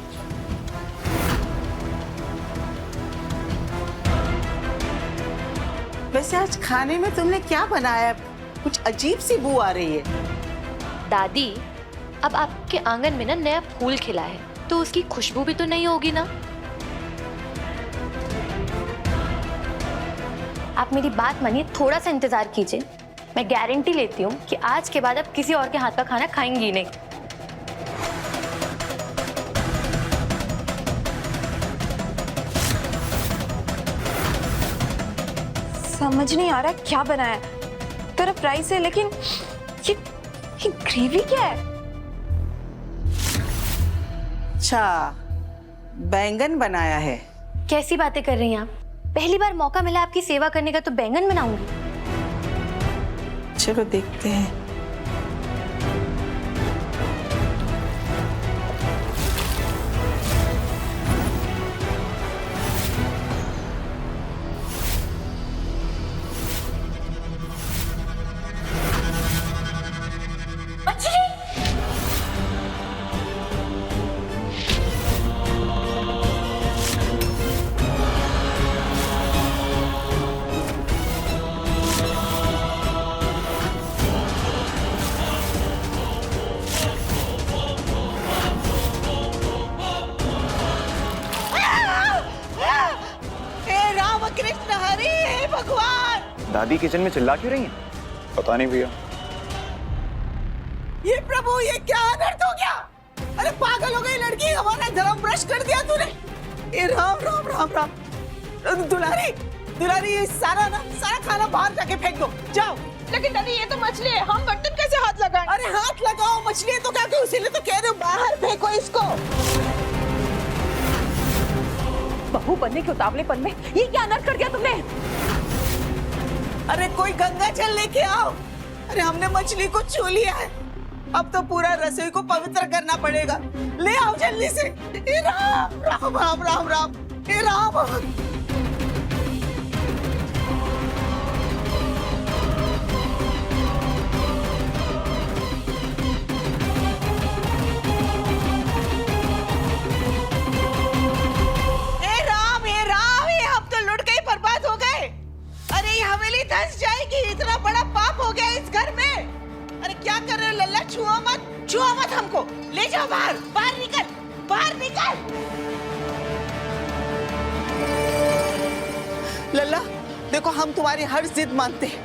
[SPEAKER 3] वैसे आज खाने में तुमने क्या बनाया? कुछ अजीब सी बू आ रही है।
[SPEAKER 2] दादी, अब आपके आंगन में ना नया फूल खिला है तो उसकी खुशबू भी तो नहीं होगी ना। आप मेरी बात मानिए, थोड़ा सा इंतजार कीजिए। मैं गारंटी लेती हूँ कि आज के बाद आप किसी और के हाथ का खाना खाएंगी नहीं।
[SPEAKER 9] समझ नहीं आ रहा क्या बनाया है। तरफ राइस है, लेकिन ये ग्रेवी क्या है?
[SPEAKER 3] अच्छा, बैंगन बनाया है।
[SPEAKER 2] कैसी बातें कर रही हैं आप? पहली बार मौका मिला आपकी सेवा करने का तो बैंगन बनाऊंगी।
[SPEAKER 3] चलो देखते हैं।
[SPEAKER 8] दादी किचन में चिल्ला क्यों रही हैं?
[SPEAKER 14] पता नहीं भैया।
[SPEAKER 3] ये प्रभु, ये क्या अनर्थ हो गया? अरे पागल हो गई लड़की, हमारा धर्म भ्रष्ट कर दिया तूने। ये राम राम राम राम। दुलारी, दुलारी, ये सारा खाना बाहर जाके फेंक दो, जाओ।
[SPEAKER 11] लेकिन दादी ये तो मछली है, हम बर्तन कैसे हाथ लगाएं?
[SPEAKER 3] अरे हाथ लगाओ, मछली है तो क्या क्यों, इसीलिए तो कह रहे हो बाहर फेंको इसको।
[SPEAKER 11] बहू बनने के उतावलेपन में ये क्या अनर्थ कर दिया तुमने?
[SPEAKER 3] अरे कोई गंगा जल लेके आओ। अरे हमने मछली को छू लिया है, अब तो पूरा रसोई को पवित्र करना पड़ेगा। ले आओ जल्दी से। हे राम राम राम राम राम, हे राम। हवेली धंस जाएगी, इतना बड़ा पाप हो गया इस घर में। अरे क्या कर रहे हो लल्ला, छुओ मत हमको, ले जाओ बाहर, बाहर निकल। लल्ला देखो, हम तुम्हारी हर जिद मानते हैं,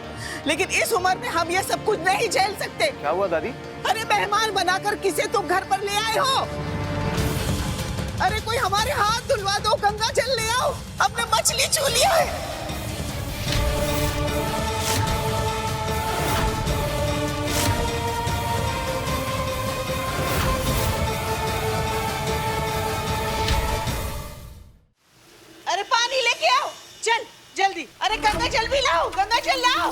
[SPEAKER 3] लेकिन इस उम्र में हम ये सब कुछ नहीं झेल सकते।
[SPEAKER 8] क्या हुआ दादी?
[SPEAKER 3] अरे मेहमान बनाकर किसे तुम घर पर ले आए हो? अरे कोई हमारे हाथ धुलवा दो, गंगा जल ले आओ, हमने मछली छू लिया है। अरे पानी लेके आओ, चल जल्दी। अरे गंगा जल भी लाओ, गंगा जल लाओ।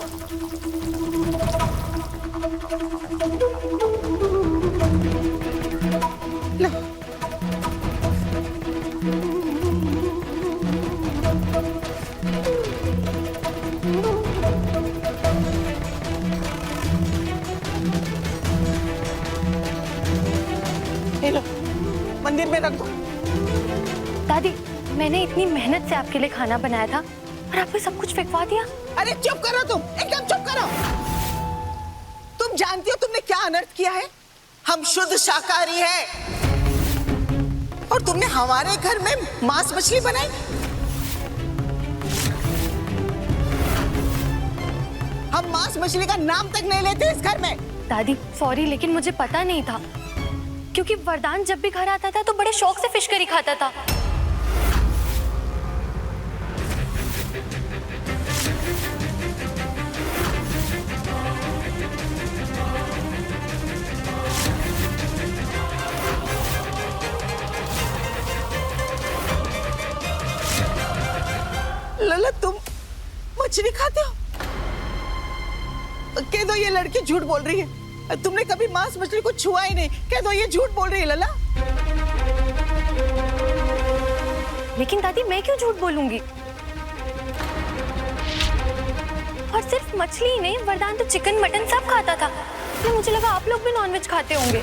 [SPEAKER 3] लो। ये लो, मंदिर में रख दो।
[SPEAKER 2] दादी, मैंने इतनी मेहनत से आपके लिए खाना बनाया था और आपने सब कुछ फेंकवा दिया।
[SPEAKER 3] अरे चुप करो तुम, एकदम चुप करो। तुम जानती हो तुमने क्या अनर्थ किया है? हम शुद्ध शाकाहारी हैं और तुमने हमारे घर में मांस मछली बनाई। हम मांस मछली का नाम तक नहीं लेते इस घर में।
[SPEAKER 2] दादी सॉरी, लेकिन मुझे पता नहीं था, क्योंकि वरदान जब भी घर आता था तो बड़े शौक से फिश करी खाता था।
[SPEAKER 3] लला तुम मछली खाते हो? कह दो ये लड़की झूठ बोल रही है, तुमने कभी मांस मछली को छुआ ही नहीं। कह दो ये झूठ बोल रही है लला।
[SPEAKER 2] लेकिन दादी मैं क्यों झूठ बोलूंगी? और सिर्फ मछली ही नहीं, वरदान तो चिकन मटन सब खाता था, इसलिए मुझे लगा आप लोग भी नॉनवेज खाते होंगे।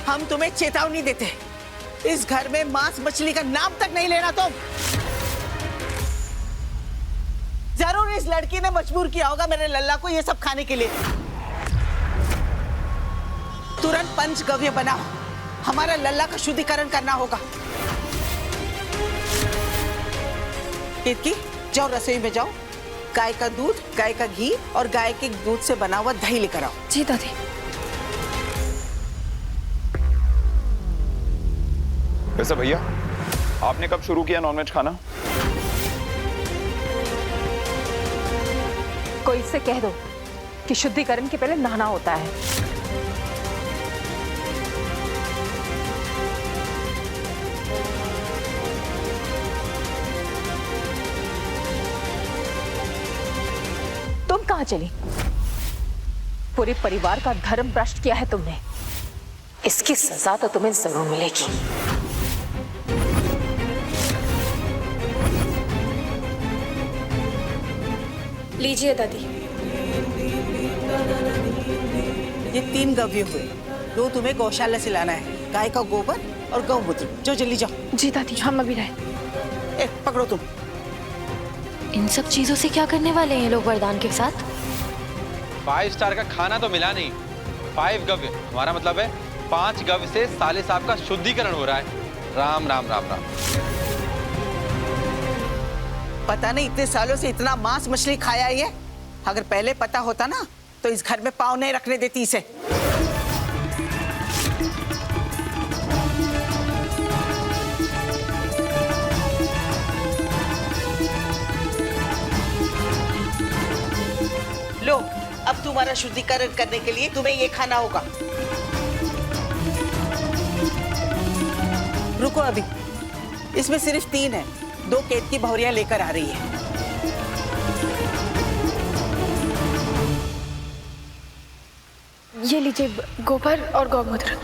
[SPEAKER 3] हम तुम्हें चेतावनी देते, इस घर में मांस मछली का नाम तक नहीं लेना तुम। जरूर इस लड़की ने मजबूर किया होगा मेरे लल्ला को ये सब खाने के लिए। तुरंत पंचगव्य बनाओ, हमारा लल्ला का शुद्धिकरण करना होगा। केतकी, जाओ रसोई में जाओ, गाय का दूध, गाय का घी और गाय के दूध से बना हुआ दही लेकर आओ।
[SPEAKER 9] जी दादी।
[SPEAKER 14] वैसे भैया, आपने कब शुरू किया नॉनवेज खाना?
[SPEAKER 11] कोई इससे कह दो कि शुद्धिकरण के पहले नहाना होता है। तुम कहां चली? पूरे परिवार का धर्म भ्रष्ट किया है तुमने, इसकी सजा तो तुम्हें जरूर मिलेगी।
[SPEAKER 9] लीजिए दादी।
[SPEAKER 3] ये 3 गव्य हुए, 2 तुम्हें गौशाला से लाना है, गाय का गोबर और गौमूत्र। जो जल्दी जाओ।
[SPEAKER 9] जी दादी, हम अभी रहे।
[SPEAKER 3] पकड़ो तुम।
[SPEAKER 2] इन सब चीजों से क्या करने वाले हैं ये लोग वरदान के साथ?
[SPEAKER 13] 5 स्टार का खाना तो मिला नहीं, 5 गव्य, हमारा मतलब है 5 गव्य से साले साहब का शुद्धिकरण हो रहा है। राम राम राम राम।
[SPEAKER 3] पता नहीं इतने सालों से इतना मांस मछली खाया ही है। अगर पहले पता होता ना तो इस घर में पाँव नहीं रखने देती इसे। लो, अब तुम्हारा शुद्धिकरण करने के लिए तुम्हें ये खाना होगा। रुको अभी, इसमें सिर्फ 3 है। 2 केत की भौरियां लेकर आ रही है।
[SPEAKER 9] ये लीजिए गोबर और गौमूत्र।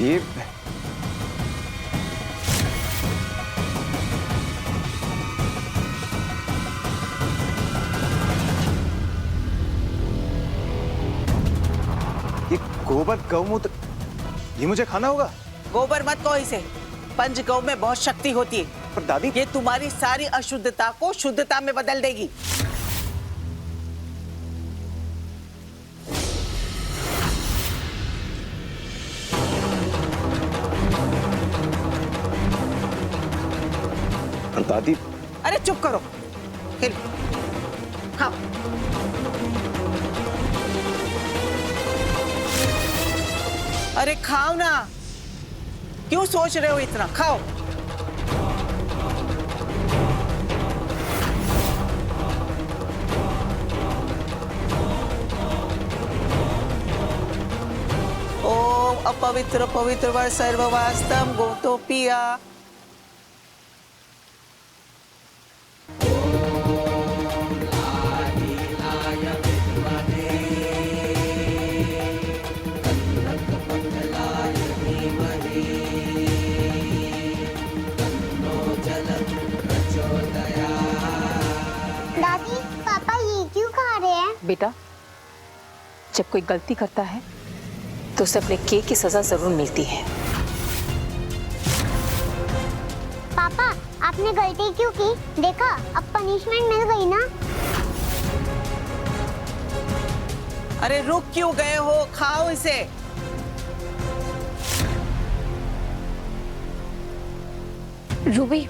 [SPEAKER 8] ये गोबर गौमूत्र, ये मुझे खाना होगा?
[SPEAKER 3] गोबर मत कहो इसे, पंचगव्य में बहुत शक्ति होती है।
[SPEAKER 8] पर दादी,
[SPEAKER 3] ये तुम्हारी सारी अशुद्धता को शुद्धता में बदल देगी।
[SPEAKER 8] दादी,
[SPEAKER 3] अरे चुप करो, हिल, खाओ। अरे खाओ ना, क्यों सोच रहे हो इतना, खाओ। ओम अपवित्र पवित्र व सर्ववास्तव गोतो पिया।
[SPEAKER 11] बेटा, जब कोई गलती करता है तो उसे अपने किए की सजा जरूर मिलती है।
[SPEAKER 7] पापा, आपने गलती क्यों की? देखा, अब पनिशमेंट मिल गई ना।
[SPEAKER 3] अरे रुक क्यों गए हो, खाओ इसे।
[SPEAKER 9] रूबी,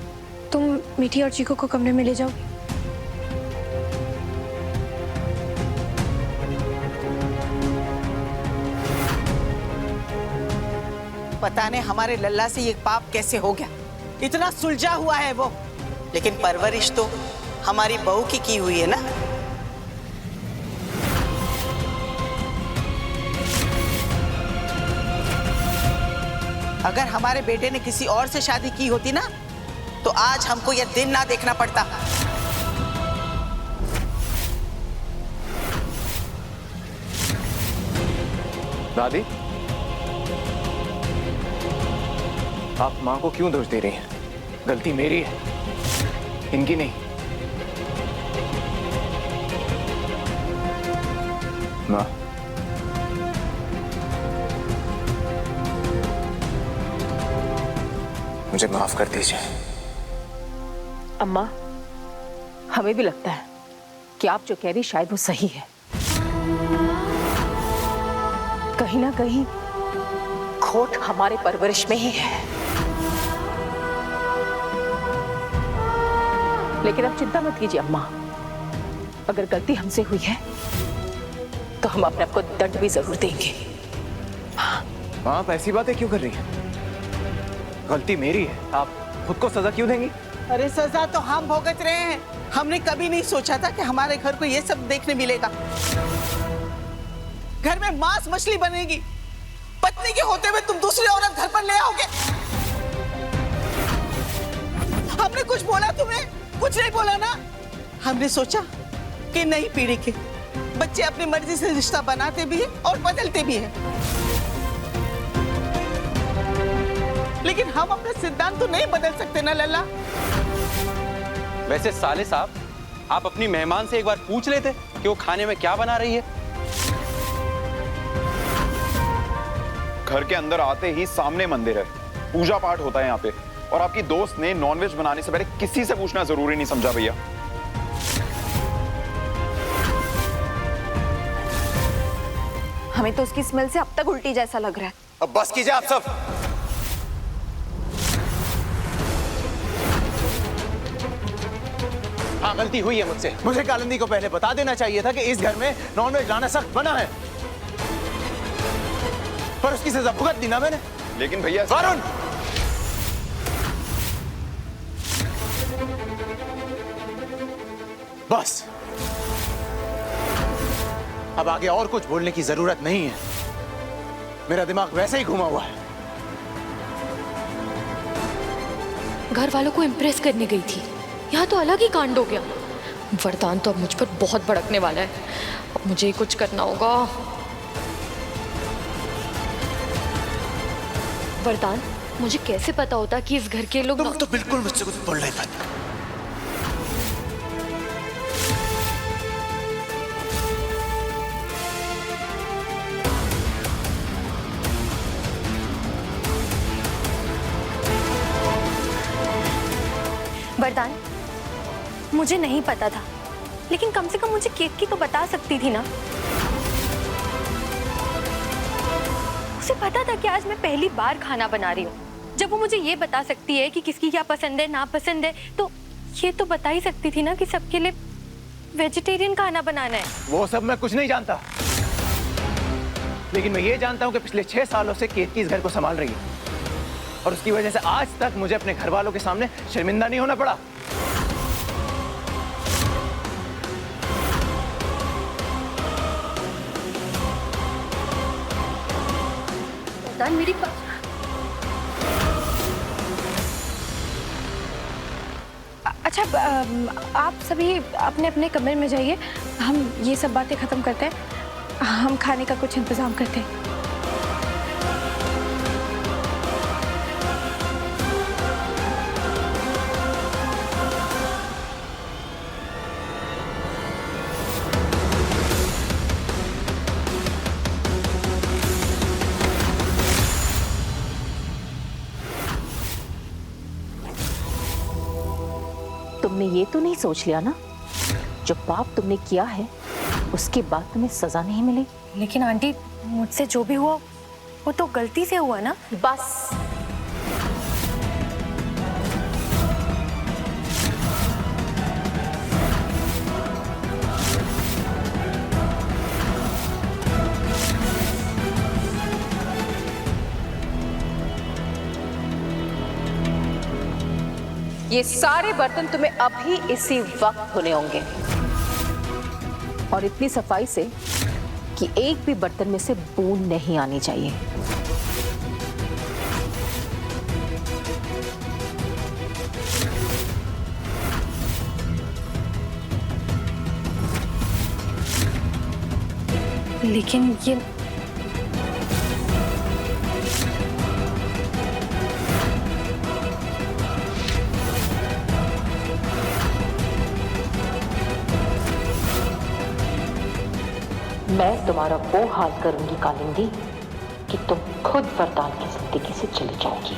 [SPEAKER 9] तुम मीठी और चीकू को कमरे में ले जाओ।
[SPEAKER 3] पता नहीं हमारे लल्ला से ये पाप कैसे हो गया। इतना सुलझा हुआ है वो, लेकिन परवरिश तो हमारी बहू की हुई है ना। अगर हमारे बेटे ने किसी और से शादी की होती ना तो आज हमको यह दिन ना देखना पड़ता।
[SPEAKER 8] दादी, आप माँ को क्यों दोष दे रही हैं? गलती मेरी है, इनकी नहीं। माँ, मुझे माफ कर दीजिए।
[SPEAKER 11] अम्मा, हमें भी लगता है कि आप जो कह रही शायद वो सही है। कहीं ना कहीं खोट हमारे परवरिश में ही है। लेकिन अब चिंता मत कीजिए अम्मा, अगर गलती हमसे हुई है तो हम अपने आप को दंड भी जरूर देंगे।
[SPEAKER 8] आप ऐसी बातें क्यों कर रही हैं? गलती मेरी है, आप खुद को सजा क्यों देंगी?
[SPEAKER 3] अरे सजा तो हम भुगत रहे हैं। हमने कभी नहीं सोचा था कि हमारे घर को ये सब देखने मिलेगा। घर में मांस मछली बनेगी, पत्नी के होते हुए तुम दूसरी औरत घर पर ले आओगे। हमने कुछ बोला तुम्हें? कुछ नहीं बोला ना। हमने सोचा कि नई पीढ़ी के बच्चे अपनी मर्जी से रिश्ता बनाते भी हैं और बदलते भी हैं, लेकिन हम अपना सिद्धांत तो नहीं बदल सकते ना लल्ला।
[SPEAKER 13] वैसे साले साहब, आप अपनी मेहमान से एक बार पूछ लेते कि वो खाने में क्या बना रही है।
[SPEAKER 14] घर के अंदर आते ही सामने मंदिर है, पूजा पाठ होता है यहाँ पे, और आपकी दोस्त ने नॉनवेज बनाने से पहले किसी से पूछना जरूरी नहीं समझा भैया।
[SPEAKER 4] हमें तो उसकी स्मेल से अब तक उल्टी जैसा लग रहा है।
[SPEAKER 8] अब बस कीजिए आप सब। हाँ, गलती हुई है मुझसे। मुझे कालिंदी को पहले बता देना चाहिए था कि इस घर में नॉनवेज लाना सख्त मना है, पर उसकी सजा भुगत दी ना मैंने।
[SPEAKER 14] लेकिन भैया
[SPEAKER 8] वरुण, बस अब आगे और कुछ बोलने की जरूरत नहीं है। मेरा दिमाग वैसे ही घुमा हुआ है।
[SPEAKER 2] घर वालों को इम्प्रेस करने गई थी, यहाँ तो अलग ही कांड हो गया। वरदान तो अब मुझ पर बहुत भड़कने वाला है, अब मुझे ही कुछ करना होगा। वरदान, मुझे कैसे पता होता कि इस घर के लोग
[SPEAKER 8] तुम तो बिल्कुल मुझसे कुछ बोल नहीं पाते।
[SPEAKER 2] वरदान, मुझे नहीं पता था, लेकिन कम से कम मुझे केतकी तो बता सकती थी ना। उसे पता था कि आज मैं पहली बार खाना बना रही हूँ। जब वो मुझे ये बता सकती है कि किसकी क्या पसंद है ना पसंद है, तो ये तो बता ही सकती थी ना कि सबके लिए वेजिटेरियन खाना बनाना है।
[SPEAKER 8] वो सब मैं कुछ नहीं जानता, लेकिन मैं ये जानता हूँ कि पिछले 6 सालों से केतकी इस घर को संभाल रही है, और उसकी वजह से आज तक मुझे अपने घर वालों के सामने शर्मिंदा नहीं होना पड़ा।
[SPEAKER 2] मेरी अच्छा, आप सभी अपने अपने कमरे में जाइए, हम ये सब बातें खत्म करते हैं, हम खाने का कुछ इंतजाम करते हैं।
[SPEAKER 10] तुमने ये तो नहीं सोच लिया ना, जो पाप तुमने किया है उसके बाद तुम्हें सजा नहीं मिली?
[SPEAKER 2] लेकिन आंटी, मुझसे जो भी हुआ वो तो गलती से हुआ ना।
[SPEAKER 10] बस
[SPEAKER 11] ये सारे बर्तन तुम्हें अभी इसी वक्त धोने होंगे,
[SPEAKER 10] और इतनी सफाई से कि एक भी बर्तन में से बूंद नहीं आनी चाहिए।
[SPEAKER 2] लेकिन ये
[SPEAKER 10] मैं तुम्हारा वो हाल करूंगी कालिंदी कि तुम खुद वरदान की जिंदगी से चली जाओगी।